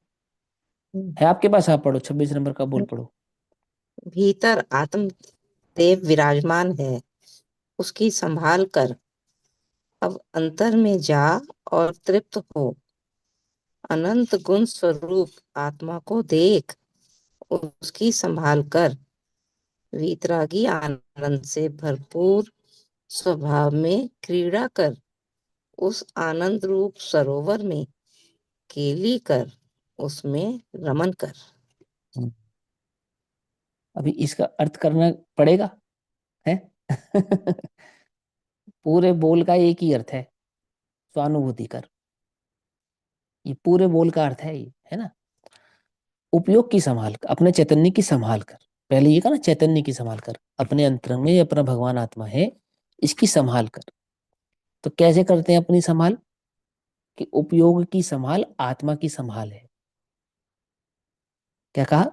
है आपके पास? आप पढ़ो, 26 नंबर का बोल पढ़ो। भीतर आत्म देव विराजमान है, उसकी संभाल कर अब अंतर में जा और तृप्त हो। अनंत गुण स्वरूप आत्मा को देख, उसकी संभाल कर वीतरागी आनंद से भरपूर स्वभाव में क्रीड़ा कर। उस आनंद रूप सरोवर में केली कर, उसमें रमन कर। अभी इसका अर्थ करना पड़ेगा है। पूरे बोल का एक ही अर्थ है, स्वानुभूति कर। ये पूरे बोल का अर्थ है, ये है ना। उपयोग की संभाल कर, अपने चैतन्य की संभाल कर। पहले ये कहा ना, चैतन्य की संभाल कर, अपने अंतरंग में ये अपना भगवान आत्मा है, इसकी संभाल कर। तो कैसे करते हैं अपनी संभाल? कि उपयोग की संभाल आत्मा की संभाल है। क्या कहा?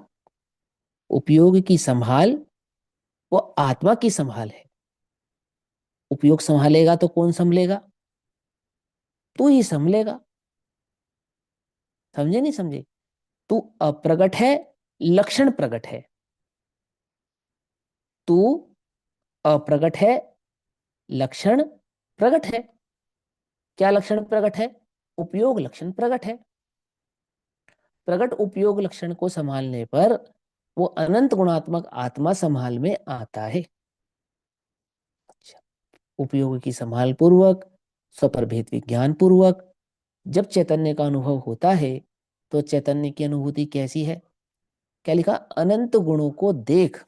उपयोग की संभाल वो आत्मा की संभाल है। उपयोग संभालेगा तो कौन संभलेगा? तू ही संभलेगा। समझे नहीं समझे? तू अप्रगट है, लक्षण प्रगट है। तू अप्रगट है, लक्षण प्रगट है। क्या लक्षण प्रगट है? उपयोग लक्षण प्रगट है। प्रगट उपयोग लक्षण को संभालने पर वो अनंत गुणात्मक आत्मा संभाल में आता है। अच्छा, उपयोग की संभाल पूर्वक, स्वप्रभेद विज्ञान पूर्वक जब चैतन्य का अनुभव होता है तो चैतन्य की अनुभूति कैसी है? क्या लिखा? अनंत गुणों को देख।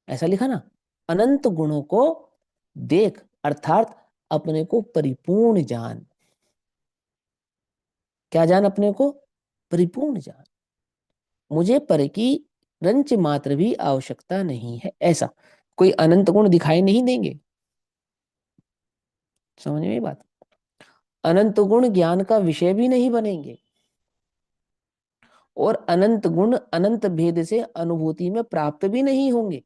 ऐसा लिखा ना, अनंत गुणों को देख, अर्थात अपने को परिपूर्ण जान। क्या जान? अपने को परिपूर्ण जान। मुझे पर की रंच मात्र भी आवश्यकता नहीं है, ऐसा कोई अनंत गुण दिखाई नहीं देंगे। समझ में बात? अनंत गुण ज्ञान का विषय भी नहीं बनेंगे, और अनंत गुण अनंत भेद से अनुभूति में प्राप्त भी नहीं होंगे।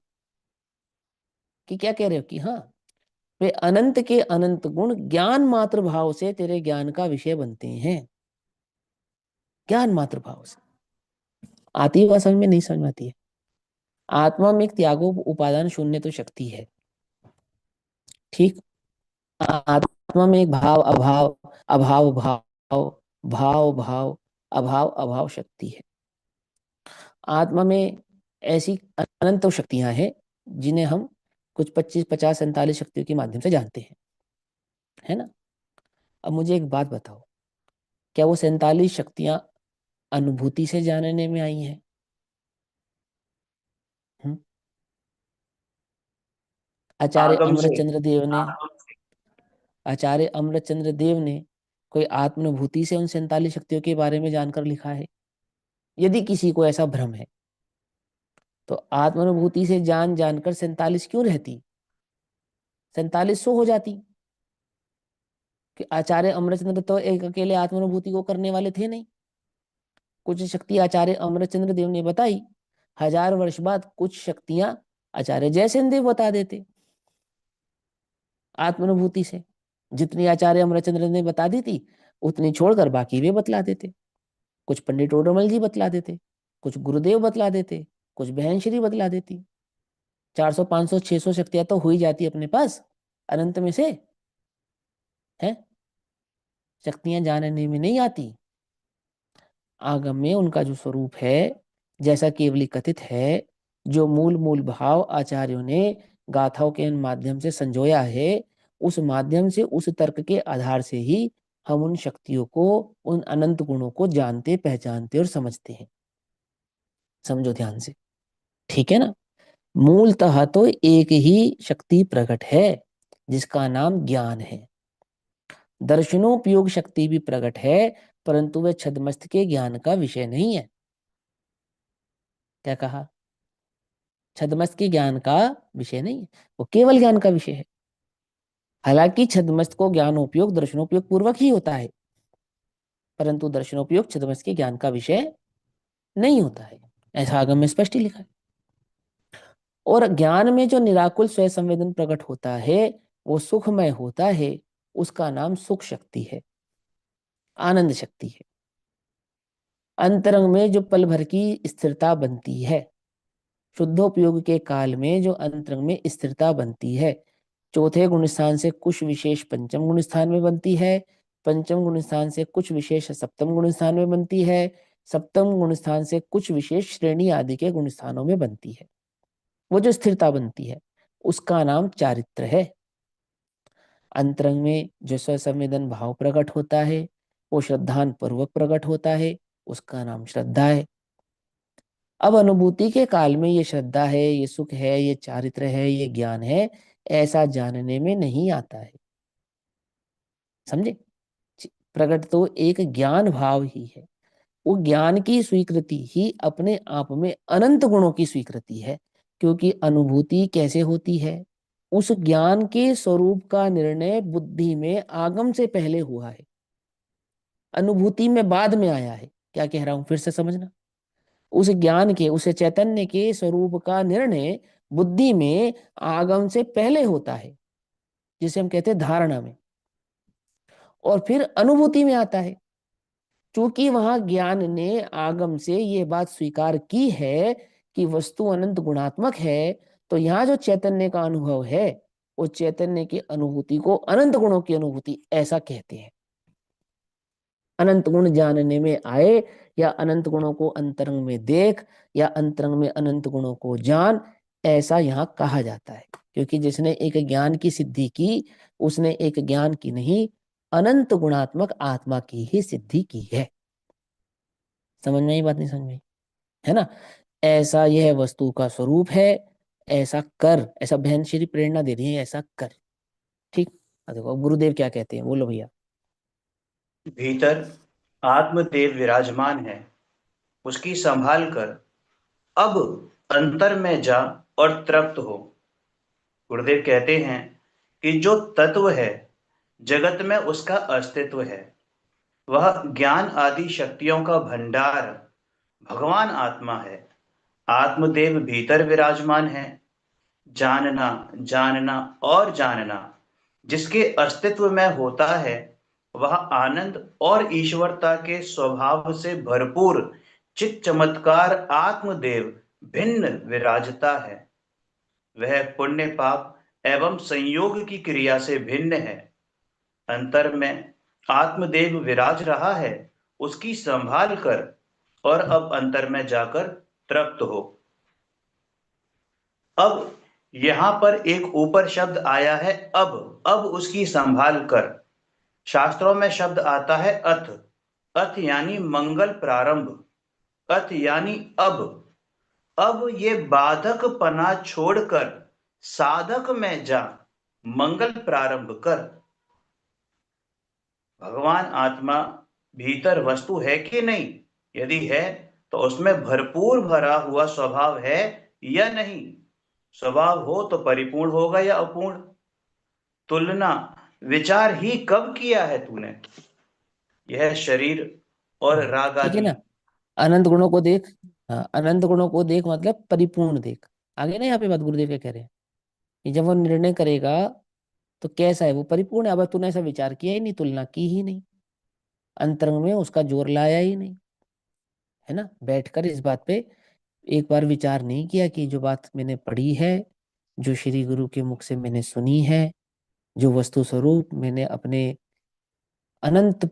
कि क्या कह रहे हो? कि हाँ, वे अनंत के अनंत गुण ज्ञान मात्र भाव से तेरे ज्ञान का विषय बनते हैं। ज्ञान मात्र भाव से आती है बात समझ में? नहीं समझ में आती है? आत्मा में एक त्यागो उपादान शून्य तो शक्ति है, ठीक। आत्मा में एक भाव अभाव, अभाव भाव, भाव भाव, अभाव अभाव शक्ति है। आत्मा में ऐसी अनंत शक्तियां हैं जिन्हें हम कुछ 25 50 47 शक्तियों के माध्यम से जानते हैं, है ना। अब मुझे एक बात बताओ, क्या वो 47 शक्तियां अनुभूति से जानने में आई हैं? हम्म? आचार्य आगम से। अमृतचंद्र देव ने आगम से। आचार्य अमृतचंद्र देव ने कोई आत्मानुभूति से उन 47 शक्तियों के बारे में जानकर लिखा है? यदि किसी को ऐसा भ्रम है तो आत्मानुभूति से जान जानकर 47 क्यों रहती? 47 सौ हो जाती। कि आचार्य अमरचंद्र तो एक अकेले आत्मानुभूति को करने वाले थे नहीं। कुछ शक्ति आचार्य अमरचंद्र देव ने बताई, 1000 वर्ष बाद कुछ शक्तियां आचार्य जयसेन देव बता देते आत्मानुभूति से। जितनी आचार्य अमरचंद्र ने बता दी थी उतनी छोड़कर बाकी वे बतला देते। कुछ पंडित टोडरमल जी बतला देते, कुछ गुरुदेव बतला देते, कुछ बहन श्री बतला देती। 400 500 600 शक्तियां तो हो ही जाती अपने पास अनंत में से, है। शक्तियां जानने में नहीं आती। आगम में उनका जो स्वरूप है, जैसा केवली कथित है, जो मूल मूल भाव आचार्यों ने गाथाओं के माध्यम से संजोया है, उस माध्यम से उस तर्क के आधार से ही हम उन शक्तियों को, उन अनंत गुणों को जानते, पहचानते और समझते हैं। समझो ध्यान से, ठीक है ना। मूलतः तो एक ही शक्ति प्रकट है जिसका नाम ज्ञान है। दर्शनोपयोग शक्ति भी प्रकट है, परंतु वह छद्मस्त के ज्ञान का विषय नहीं है। क्या कहा? छद्मस्त के ज्ञान का विषय नहीं है, वो केवल ज्ञान का विषय है। हालांकि छद्मस्त को ज्ञानोपयोग दर्शनोपयोग पूर्वक ही होता है, परंतु दर्शनोपयोग छद्मस्त के ज्ञान का विषय नहीं होता है। ऐसा आगम में स्पष्ट ही लिखा है। और ज्ञान में जो निराकुल स्वयं संवेदन प्रकट होता है वो सुखमय होता है, उसका नाम सुख शक्ति है, आनंद शक्ति है। अंतरंग में जो पल भर की स्थिरता बनती है, शुद्धोपयोग के काल में जो अंतरंग में स्थिरता बनती है, चौथे गुण स्थान से कुछ विशेष पंचम गुण स्थान में बनती है, पंचम गुण स्थान से कुछ विशेष सप्तम गुण स्थान में बनती है, सप्तम गुण स्थान से कुछ विशेष श्रेणी आदि के गुण स्थानों में बनती है। वो जो स्थिरता बनती है उसका नाम चारित्र है। अंतरंग में जो स्वसंवेदन भाव प्रकट होता है वो श्रद्धान पूर्वक प्रकट होता है, उसका नाम श्रद्धा है। अब अनुभूति के काल में ये श्रद्धा है, ये सुख है, ये चारित्र है, ये ज्ञान है, ऐसा जानने में नहीं आता है। समझे? प्रकट तो एक ज्ञान भाव ही है। वो ज्ञान की स्वीकृति ही अपने आप में अनंत गुणों की स्वीकृति है। क्योंकि अनुभूति कैसे होती है? उस ज्ञान के स्वरूप का निर्णय बुद्धि में आगम से पहले हुआ है, अनुभूति में बाद में आया है। क्या कह रहा हूं फिर से समझना। उस ज्ञान के, उस चैतन्य के स्वरूप का निर्णय बुद्धि में आगम से पहले होता है, जिसे हम कहते हैं धारणा में, और फिर अनुभूति में आता है। चूंकि वहां ज्ञान ने आगम से ये बात स्वीकार की है कि वस्तु अनंत गुणात्मक है, तो यहाँ जो चैतन्य का अनुभव है, उस चैतन्य की अनुभूति को अनंत गुणों की अनुभूति ऐसा कहते हैं। अनंत गुण जानने में आए, या अनंत गुणों को अंतरंग में देख, या अंतरंग में अनंत गुणों को जान, ऐसा यहाँ कहा जाता है। क्योंकि जिसने एक ज्ञान की सिद्धि की, उसने एक ज्ञान की नहीं, अनंत गुणात्मक आत्मा की ही सिद्धि की है। समझ में आई बात, नहीं समझ में आई? है ना? ऐसा यह वस्तु का स्वरूप है, ऐसा कर, ऐसा बहन श्री प्रेरणा दे रही है, ऐसा कर। ठीक। देखो गुरुदेव क्या कहते हैं, बोलो भैया। भीतर आत्मदेव विराजमान है, उसकी संभाल कर अब अंतर में जा और तृप्त हो। गुरुदेव कहते हैं कि जो तत्व है जगत में, उसका अस्तित्व है, वह ज्ञान आदि शक्तियों का भंडार भगवान आत्मा है। आत्मदेव भीतर विराजमान है। जानना, जानना और जानना जिसके अस्तित्व में होता है, वह आनंद और ईश्वरता के स्वभाव से भरपूर चित चमत्कार आत्मदेव भिन्न विराजता है। वह पुण्य पाप एवं संयोग की क्रिया से भिन्न है। अंतर में आत्मदेव विराज रहा है, उसकी संभाल कर और अब अंतर में जाकर तृप्त हो। अब यहां पर एक ऊपर शब्द आया है अब उसकी संभाल कर। शास्त्रों में शब्द आता है अथ। अथ यानी मंगल प्रारंभ, अथ यानी अब ये बाधक पना छोड़कर साधक में जा, मंगल प्रारंभ कर। भगवान आत्मा भीतर वस्तु है कि नहीं? यदि है तो उसमें भरपूर भरा हुआ स्वभाव है या नहीं? स्वभाव हो तो परिपूर्ण होगा या अपूर्ण? तुलना विचार ही कब किया है तूने? यह शरीर और राग ठीक है आदि। ना? अनंत गुणों को देख। हाँ, अनंत गुणों को देख मतलब परिपूर्ण देख। आगे ना यहाँ पे बात गुरुदेव क्या कह रहे हैं कि जब वो निर्णय करेगा तो कैसा है, वो परिपूर्ण है। अब तूने ऐसा विचार किया ही नहीं, तुलना की ही नहीं, अंतरंग में उसका जोर लाया ही नहीं, है ना? बैठकर इस बात पे एक बार विचार नहीं किया कि जो बात मैंने पढ़ी है, जो श्री गुरु के मुख से मैंने सुनी है, जो वस्तु स्वरूप मैंने अपने अनंत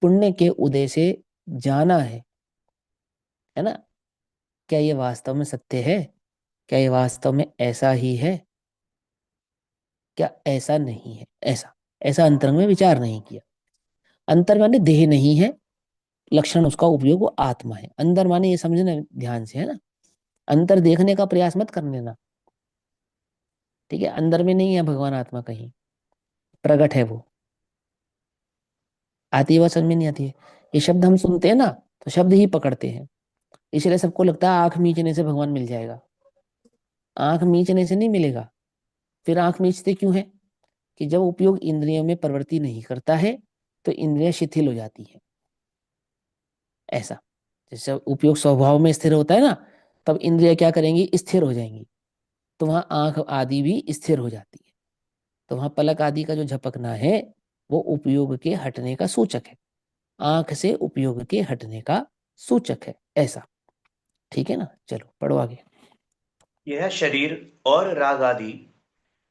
पुण्य के उदय से जाना है ना, क्या ये वास्तव में सत्य है? क्या ये वास्तव में ऐसा ही है? क्या ऐसा नहीं है? ऐसा ऐसा अंतरंग में विचार नहीं किया। अंतर माने देह नहीं है, लक्षण उसका उपयोग वो आत्मा है। अंदर माने ये समझना ध्यान से, है ना? अंतर देखने का प्रयास मत करने ना। ठीक है? अंदर में नहीं है भगवान आत्मा, कहीं प्रकट है वो। आती है बात, समझ में नहीं आती है? ये शब्द हम सुनते हैं ना, तो शब्द ही पकड़ते हैं। इसलिए सबको लगता है आंख मीचने से भगवान मिल जाएगा। आंख मीचने से नहीं मिलेगा। फिर आंख मीचते क्यों है? कि जब उपयोग इंद्रियों में प्रवृत्ति नहीं करता है, तो इंद्रियां शिथिल हो जाती है। ऐसा, जैसे उपयोग स्वभाव में स्थिर होता है ना, तब इंद्रियां क्या करेंगी? स्थिर हो जाएंगी। तो वहां आंख आदि भी स्थिर हो जाती है। तो वहां पलक आदि का जो झपकना है, वो उपयोग के हटने का सूचक है। आंख से उपयोग के हटने का सूचक है। ऐसा। ठीक है ना? चलो पढ़ो आगे। यह शरीर और राग आदि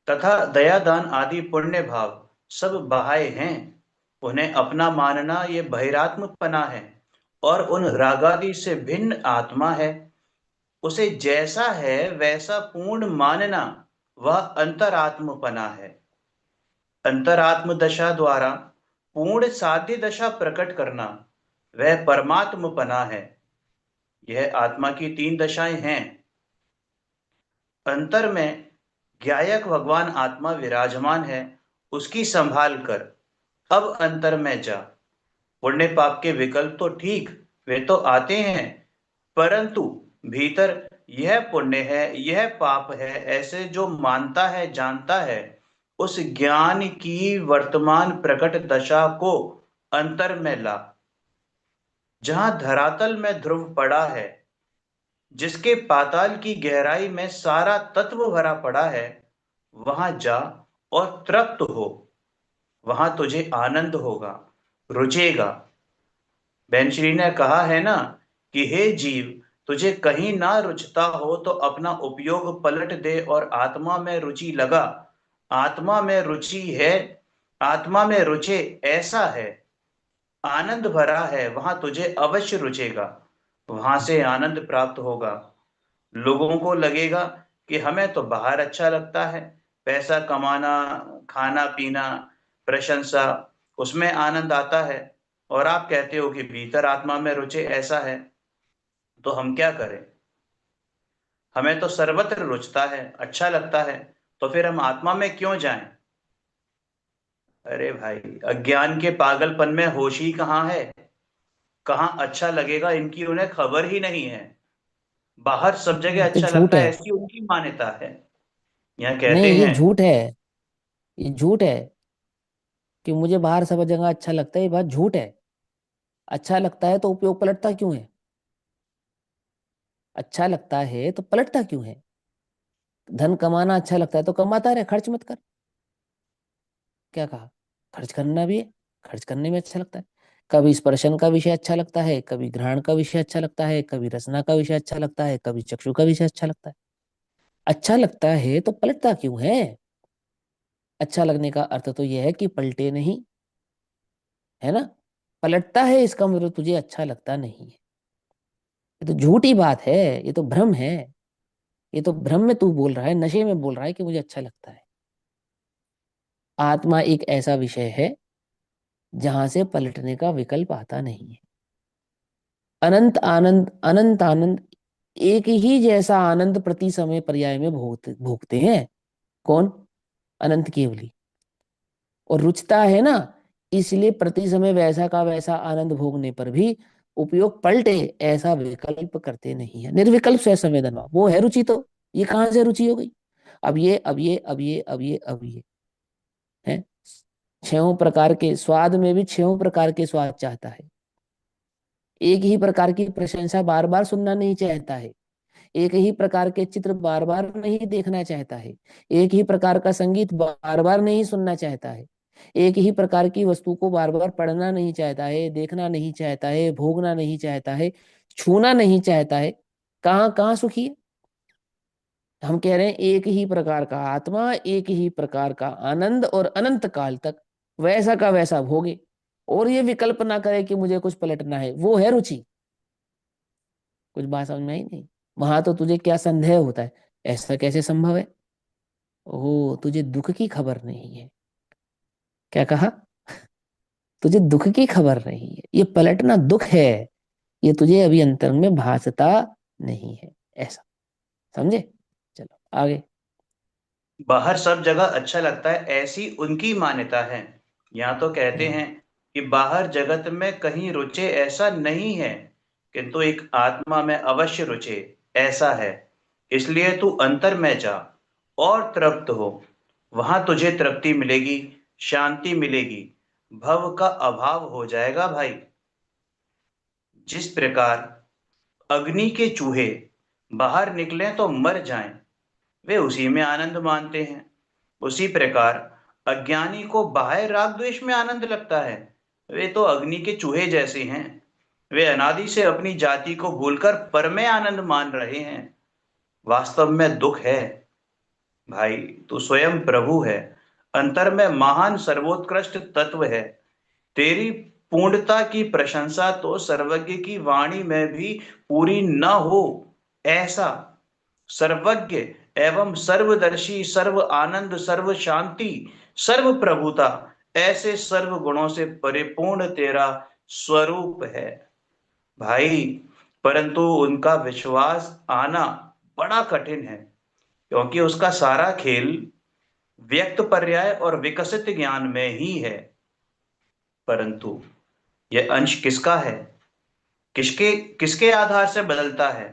तथा दयादान आदि पुण्य भाव सब बाह्य हैं। उन्हें अपना मानना ये बहिरात्मपना है, और उन रागादि से भिन्न आत्मा है। उसे जैसा है वैसा पूर्ण मानना वह अंतरात्मपना है। अंतरात्म दशा द्वारा पूर्ण साध्य दशा प्रकट करना वह परमात्मपना है। यह आत्मा की तीन दशाएं हैं। अंतर में ज्ञायक भगवान आत्मा विराजमान है, उसकी संभाल कर अब अंतर में जा। पुण्य पाप के विकल्प तो ठीक, वे तो आते हैं, परंतु भीतर यह पुण्य है, यह पाप है, ऐसे जो मानता है, जानता है, उस ज्ञान की वर्तमान प्रकट दशा को अंतर में ला। जहां धरातल में ध्रुव पड़ा है, जिसके पाताल की गहराई में सारा तत्व भरा पड़ा है, वहां जा और तृप्त हो। वहां तुझे आनंद होगा, रुचेगा। बेंचरी ने कहा है ना कि हे जीव, तुझे कहीं ना रुचता हो तो अपना उपयोग पलट दे और आत्मा में रुचि लगा। आत्मा में रुचि है, आत्मा में रुचे ऐसा है, आनंद भरा है, वहां तुझे अवश्य रुचेगा। वहां से आनंद प्राप्त होगा। लोगों को लगेगा कि हमें तो बाहर अच्छा लगता है, पैसा कमाना, खाना पीना, प्रशंसा, उसमें आनंद आता है, और आप कहते हो कि भीतर आत्मा में रुचे ऐसा है। तो हम क्या करें? हमें तो सर्वत्र रुचता है, अच्छा लगता है, तो फिर हम आत्मा में क्यों जाएं? अरे भाई, अज्ञान के पागलपन में होश ही कहाँ है? कहाँ अच्छा लगेगा इनकी उन्हें खबर ही नहीं है। बाहर सब जगह ये तो अच्छा झूठ लगता है, है। ऐसी उनकी मान्यता है। यहाँ कहते नहीं, ये हैं, झूठ है। ये झूठ है कि मुझे बाहर सब जगह अच्छा लगता है, ये बात झूठ है। अच्छा लगता है तो उपयोग पलटता क्यों है? अच्छा लगता है तो पलटता क्यों है? धन कमाना अच्छा लगता है तो कमाता रहे, खर्च मत कर। क्या कहा? खर्च करना भी है, खर्च करने में अच्छा लगता है। कभी स्पर्शन का विषय अच्छा लगता है, कभी घ्राण का विषय अच्छा लगता है, कभी रसना का विषय अच्छा लगता है, कभी चक्षु का विषय अच्छा लगता है। अच्छा लगता है तो पलटता क्यों है? अच्छा लगने का अर्थ तो यह है कि पलटे नहीं, है ना? पलटता है इसका मतलब तुझे अच्छा लगता नहीं है। ये तो झूठी बात है, ये तो भ्रम है। ये तो भ्रम में तू बोल रहा है, नशे में बोल रहा है कि मुझे अच्छा लगता है। आत्मा एक ऐसा विषय है जहां से पलटने का विकल्प आता नहीं है। अनंत आनंद, अनंत आनंद, एक ही जैसा आनंद प्रति समय पर्याय में भोगते भोगते हैं। कौन? अनंत केवली। और रुचता है ना, इसलिए प्रति समय वैसा का वैसा आनंद भोगने पर भी उपयोग पलटे ऐसा विकल्प करते नहीं है। निर्विकल्प स्व संवेदनवा वो है रुचि। तो ये कहां से रुचि हो गई? अब ये, अब ये, अब ये, अब ये, अब ये है। छहों प्रकार के स्वाद में भी छहों प्रकार के स्वाद चाहता है। एक ही प्रकार की प्रशंसा बार बार सुनना नहीं चाहता है। एक ही प्रकार के चित्र बार बार नहीं देखना चाहता है। एक ही प्रकार का संगीत बार बार नहीं सुनना चाहता है। एक ही प्रकार की वस्तु को बार बार पढ़ना नहीं चाहता है, देखना नहीं चाहता है, भोगना नहीं चाहता है, छूना नहीं चाहता है। कहाँ कहाँ सुखी है? हम कह रहे हैं एक ही प्रकार का आत्मा, एक ही प्रकार का आनंद, और अनंत काल तक वैसा का वैसा भोगे। और ये विकल्प ना करे कि मुझे कुछ पलटना है, वो है रुचि। कुछ बात समझ में आई नहीं? वहां तो तुझे क्या संदेह होता है, ऐसा कैसे संभव है? ओ, तुझे दुख की खबर नहीं है। क्या कहा? तुझे दुख की खबर नहीं है, ये पलटना दुख है। ये तुझे अभी अंतर में भासता नहीं है, ऐसा। समझे? चलो आगे। बाहर सब जगह अच्छा लगता है, ऐसी उनकी मान्यता है। यहाँ तो कहते हम्म। हैं कि बाहर जगत में कहीं रुचे ऐसा नहीं है, किंतु एक आत्मा में अवश्य रुचे ऐसा है। इसलिए तू अंतर में जा और तृप्त हो। वहां तुझे तृप्ति मिलेगी, शांति मिलेगी, भव का अभाव हो जाएगा भाई। जिस प्रकार अग्नि के चूहे बाहर निकले तो मर जाएं, वे उसी में आनंद मानते हैं। उसी प्रकार अज्ञानी को बाह्य राग द्वेष में आनंद लगता है। वे तो अग्नि के चूहे जैसे हैं। वे अनादि से अपनी जाति को भूलकर पर में आनंद मान रहे हैं। वास्तव में दुख है भाई, तू स्वयं प्रभु है। अंतर में महान सर्वोत्कृष्ट तत्व है। तेरी पूर्णता की प्रशंसा तो सर्वज्ञ की वाणी में भी पूरी न हो ऐसा। सर्वज्ञ एवं सर्वदर्शी, सर्व आनंद, सर्व शांति, सर्व प्रभुता, ऐसे सर्व गुणों से परिपूर्ण तेरा स्वरूप है भाई। परंतु उनका विश्वास आना बड़ा कठिन है, क्योंकि उसका सारा खेल व्यक्त पर्याय और विकसित ज्ञान में ही है। परंतु यह अंश किसका है? किसके किसके आधार से बदलता है?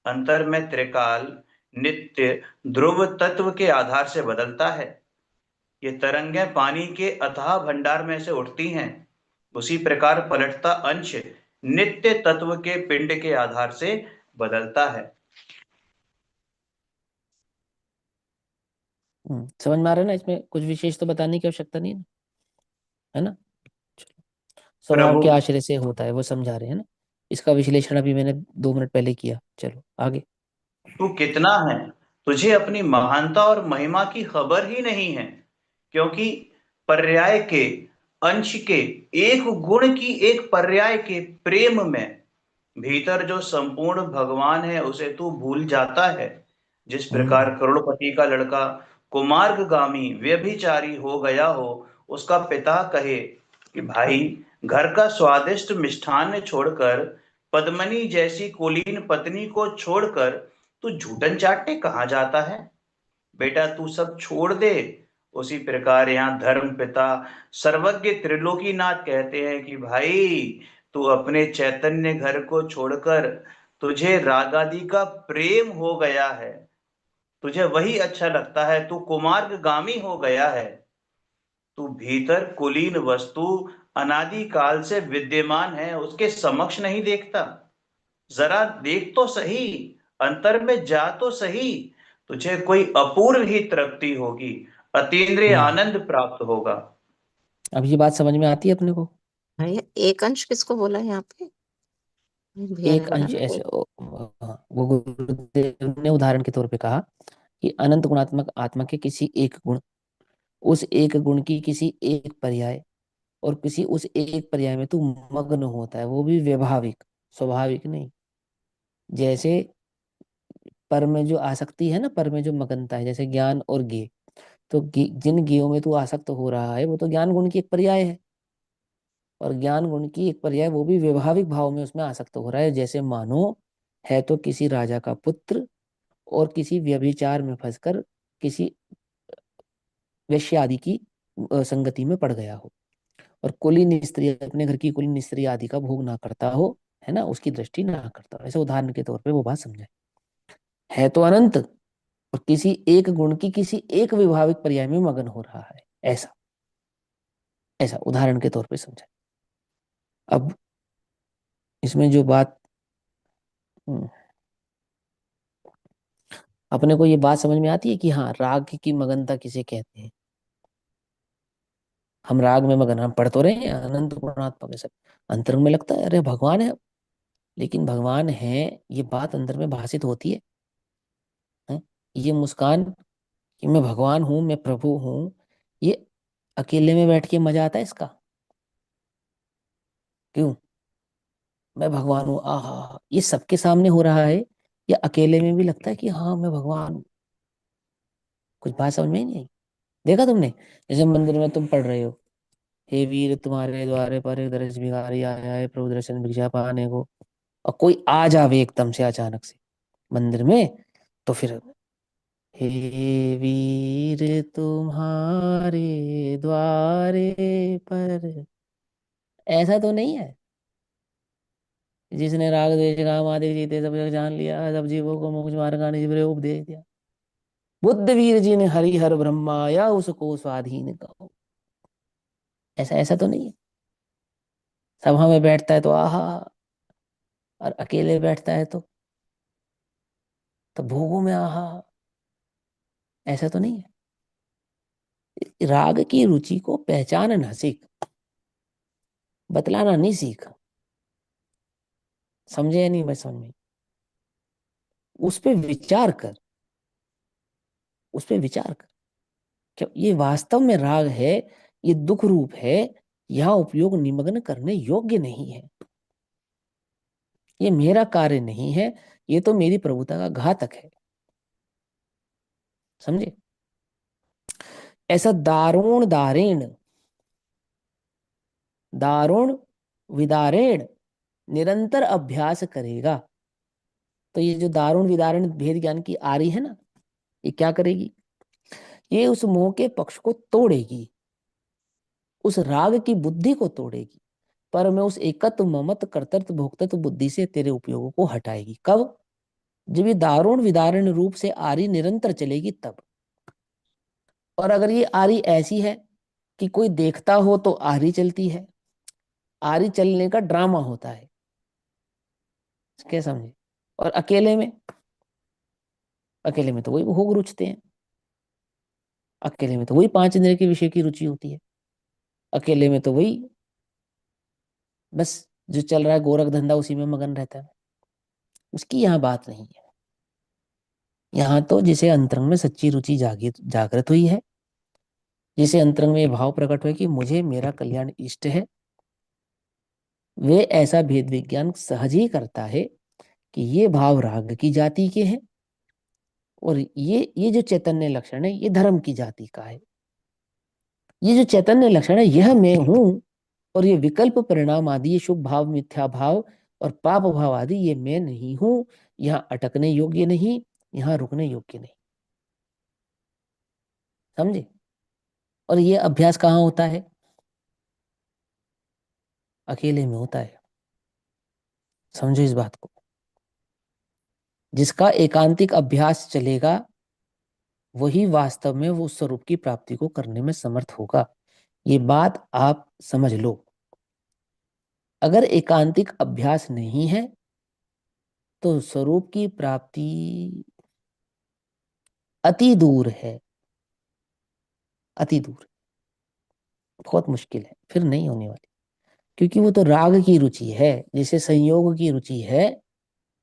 अंतर में त्रिकाल नित्य ध्रुव तत्व के आधार से बदलता है। ये तरंगें पानी के अथाह भंडार में से उठती हैं, उसी प्रकार पलटता अंश नित्य तत्व के पिंड के आधार से बदलता है। समझ में आ रहा है ना? इसमें कुछ विशेष तो बताने की आवश्यकता नहीं है ना? स्वभाव प्रभु, के आश्रय से होता है वो समझा रहे हैं ना। इसका विश्लेषण अभी मैंने 2 मिनट पहले किया। चलो आगे। तू कितना है, तुझे अपनी महानता और महिमा की खबर ही नहीं है, क्योंकि पर्याय के, अंश के, एक गुण की एक पर्याय के प्रेम में भीतर जो संपूर्ण भगवान है उसे तू भूल जाता है। जिस प्रकार हम्म। करोड़पति का लड़का कुमार्गगामी व्यभिचारी हो गया हो, उसका पिता कहे कि भाई, घर का स्वादिष्ट मिष्ठान्न छोड़कर, पद्मनी जैसी कुलीन पत्नी को छोड़कर तू झूठन चाटने कहाँ जाता है? बेटा, तू सब छोड़ दे। उसी प्रकार यहाँ धर्म पिता सर्वज्ञ त्रिलोकीनाथ कहते हैं कि भाई, तू अपने चैतन्य घर को छोड़कर, तुझे रागादि का प्रेम हो गया है, तुझे वही अच्छा लगता है, तू कुमार्गगामी हो गया है। तू भीतर कुलीन वस्तु अनादि काल से विद्यमान है, उसके समक्ष नहीं देखता। जरा देख तो सही, अंतर में जा तो सही, तुझे कोई अपूर्व ही तृप्ति होगी, अतीन्द्रिय हम्म। आनंद प्राप्त होगा। अब ये बात समझ में आती है अपने को? भैया एक अंश किसको बोला यहाँ पे? भैया ने एक बोला अंश ना ऐसे एक। हाँ, वो गुरुदेव ने उदाहरण के तौर पे कहा कि अनंत गुणात्मक आत्मा के किसी एक गुण, उस एक गुण की किसी एक पर्याय, और किसी उस एक पर्याय में तू मग्न होता है, वो भी व्यवहारिक, स्वाभाविक नहीं। जैसे पर में जो आसक्ति है ना, पर में जो मगनता है, जैसे ज्ञान और ज्ञेय। तो जिन ज्ञेयों में तू आसक्त हो रहा है वो तो ज्ञान गुण की एक पर्याय है, और ज्ञान गुण की एक पर्याय वो भी व्यवहारिक भाव में उसमें आसक्त हो रहा है। जैसे मानो है तो किसी राजा का पुत्र, और किसी व्यभिचार में फंसकर किसी वेश्या आदि की संगति में पड़ गया हो, और कुलीन स्त्री, अपने घर की कुलीन स्त्री आदि का भोग ना करता हो, है ना, उसकी दृष्टि ना करता हो। ऐसे उदाहरण के तौर पे वो बात समझाए। है तो अनंत, और किसी एक गुण की किसी एक विभाविक पर्याय में मगन हो रहा है, ऐसा, ऐसा उदाहरण के तौर पे समझाए। अब इसमें जो बात, हम्म, अपने को ये बात समझ में आती है कि हाँ, राग की मगनता किसे कहते हैं। हम राग में मगन, हम पढ़ तो रहे हैं अनंत गुणात्मक है सब, अंतर में लगता है अरे भगवान है, लेकिन भगवान है ये बात अंदर में भाषित होती है? ये मुस्कान कि मैं भगवान हूं, मैं प्रभु हूं, ये अकेले में बैठ के मजा आता है इसका? क्यों? मैं भगवान हूँ, आहा, ये सबके सामने हो रहा है, या अकेले में भी लगता है कि हाँ मैं भगवान हूँ? कुछ बात समझ में ही नहीं आई। देखा तुमने? जैसे मंदिर में तुम पढ़ रहे हो, हे वीर तुम्हारे द्वारे पर एक दरस भिखारी आया है प्रभु दर्शन भिक्षा पाने को, और कोई आ जावे एकदम से अचानक से मंदिर में, तो फिर हे वीर तुम्हारे द्वारे पर, ऐसा तो नहीं है। जिसने राग द्वेष काम आदि जीते सब जग जान लिया, सब जीवों को मोक्ष मार्ग का निज उपदेश दिया, बुद्ध वीर जी ने हरि हर ब्रह्माया उसको स्वाधीन कहो। ऐसा ऐसा तो नहीं है। सभा में बैठता है तो आहा, और अकेले बैठता है तो भोगों में आहा, ऐसा तो नहीं है। राग की रुचि को पहचानना सीख, बतलाना नहीं सीख। समझे या नहीं? बस समझ में, उस पे विचार कर, उस पे विचार कर। क्या ये वास्तव में राग है? ये दुख रूप है? यहाँ उपयोग निमग्न करने योग्य नहीं है। ये मेरा कार्य नहीं है, ये तो मेरी प्रभुता का घातक है। समझे? ऐसा दारुण दारेण, दारुण विदारेण निरंतर अभ्यास करेगा, तो ये जो दारुण विदारण भेद ज्ञान की आ रही है ना, ये क्या करेगी? ये उस मोह के पक्ष को तोड़ेगी, उस राग की बुद्धि को तोड़ेगी, पर मैं उस एकत्व ममत्व कर्तृत्व भोक्तृत्व बुद्धि से तेरे उपयोगों को हटाएगी। कब? जब ये दारुण विदारण रूप से आरी निरंतर चलेगी तब। और अगर ये आरी ऐसी है कि कोई देखता हो तो आरी चलती है, आरी चलने का ड्रामा होता है, क्या समझे? और अकेले में तो वही भोग रुचते हैं, अकेले में तो वही 5 इंद्रिय के विषय की रुचि होती है, अकेले में तो वही बस जो चल रहा है गोरख धंधा उसी में मगन रहता है। उसकी यहाँ बात नहीं है। यहाँ तो जिसे अंतरंग में सच्ची रुचि जागृत हुई है, जिसे अंतरंग में ये भाव प्रकट हुआ कि मुझे मेरा कल्याण इष्ट है, वे ऐसा भेद विज्ञान सहज ही करता है कि ये भाव राग की जाति के हैं और ये जो चैतन्य लक्षण है ये धर्म की जाति का है। ये जो चैतन्य लक्षण है यह मैं हूं, और ये विकल्प परिणाम आदि, ये शुभ भाव मिथ्या भाव और पाप भाव आदि, ये मैं नहीं हूं। यहाँ अटकने योग्य नहीं, यहाँ रुकने योग्य नहीं। समझे? और ये अभ्यास कहाँ होता है? अकेले में होता है। समझो इस बात को। जिसका एकांतिक अभ्यास चलेगा वही वास्तव में वो स्वरूप की प्राप्ति को करने में समर्थ होगा। ये बात आप समझ लो। अगर एकांतिक अभ्यास नहीं है तो स्वरूप की प्राप्ति अति दूर है, अति दूर, बहुत मुश्किल है, फिर नहीं होने वाली। क्योंकि वो तो राग की रुचि है, जिसे संयोग की रुचि है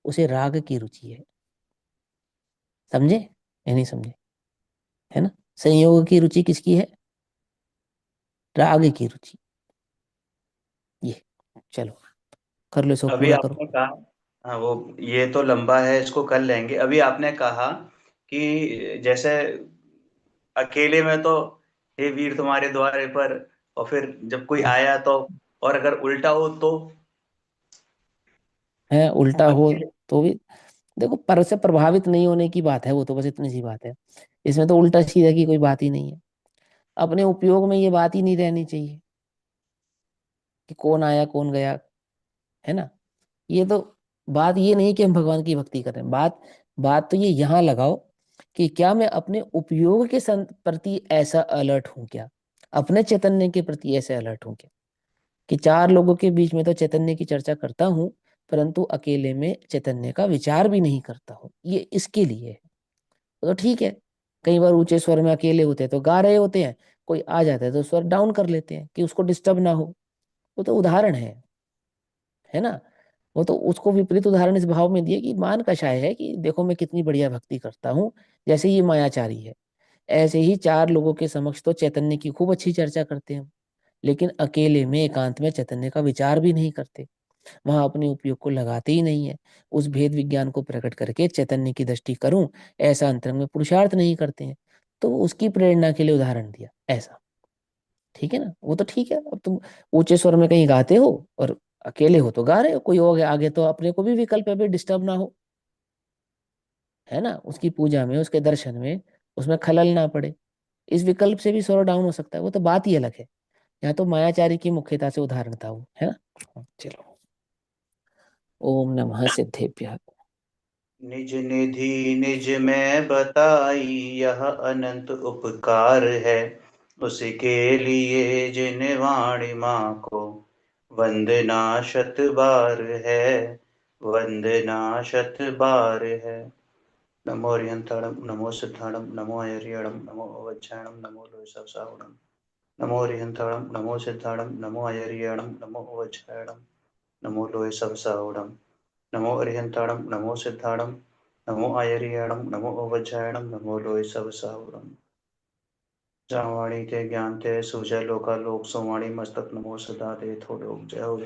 उसे राग की रुचि है। समझे या नहीं समझे? है ना? संयोग की रुचि किसकी है? राग की रुचि। ये चलो कर लो, इसको अभी पूरा करो। आपने कहा, हाँ वो ये तो लंबा है, इसको कर लेंगे। अभी आपने कहा कि जैसे अकेले में तो हे वीर तुम्हारे द्वारे पर, और फिर जब कोई आया तो, और अगर उल्टा हो तो है उल्टा हो अकेले। तो भी देखो, पर से प्रभावित नहीं होने की बात है वो तो, बस इतनी सी बात है। इसमें तो उल्टा सीधा की कोई बात ही नहीं है। अपने उपयोग में ये बात ही नहीं रहनी चाहिए कि कौन आया कौन गया, है ना? ये तो बात ये नहीं कि हम भगवान की भक्ति कर रहे हैं, बात बात तो ये यहाँ लगाओ कि क्या मैं अपने उपयोग के प्रति ऐसा अलर्ट हूं क्या, अपने चैतन्य के प्रति ऐसे अलर्ट हूं क्या, कि 4 लोगों के बीच में तो चैतन्य की चर्चा करता हूं परंतु अकेले में चैतन्य का विचार भी नहीं करता हूं। ये इसके लिए है। तो ठीक है, कई बार ऊंचे स्वर में अकेले होते हैं तो गा रहे होते हैं, कोई आ जाता है तो स्वर डाउन कर लेते हैं कि उसको डिस्टर्ब ना हो। वो तो उदाहरण है ना? वो तो उसको विपरीत उदाहरण इस भाव में दिया कि मान कषाय है कि देखो मैं कितनी बढ़िया भक्ति करता हूँ, जैसे ये मायाचारी है। ऐसे ही 4 लोगों के समक्ष तो चैतन्य की खूब अच्छी चर्चा करते हैं, लेकिन अकेले में एकांत में चैतन्य का विचार भी नहीं करते, वहां अपने उपयोग को लगाते ही नहीं है। उस भेद विज्ञान को प्रकट करके चैतन्य की दृष्टि करूं ऐसा अंतरंग में पुरुषार्थ नहीं करते हैं। तो उसकी प्रेरणा के लिए उदाहरण दिया ऐसा। ठीक है ना? वो तो ठीक है। अब तुम ऊंचे स्वर में कहीं गाते हो और अकेले हो तो गा रहे हो, कोई और आगे तो अपने को भी विकल्प है भी डिस्टर्ब ना हो, है ना? उसकी पूजा में, उसके दर्शन में, उसमें खलल ना पड़े, इस विकल्प से भी स्वर डाउन हो सकता है। वो तो बात ही अलग है। यहाँ तो मायाचारी की मुख्यता से उदाहरण था वो, है ना? चलो, ओम नमः सिद्धेभ्यः। निज निधि निज में बताई, यह अनंत उपकार है। उसके लिए जिन वाणी माँ को वंदना शत बार है, वंदना शत बार है। नमो रिहंताणम, नमो सिद्धाणम, नमो अयर्यणम, नमो अवज्झाणम, नमो लोयसवसावणम। नमो रिहंताणम, नमो सिद्धाणम, नमो अयर्यणम, नमो अवज्झाणम, नमो लोयसवसावणम। नमो अरिहंताणम, नमो सिद्धाणम, नमो आयर्याणम, नमो अवज्झायणम, नमो लोयसवसावरम। जावाणी ते ज्ञान ते सुजय लोका लोक सोवाणी मस्तक नमो सदा दे थोड़े जय हो।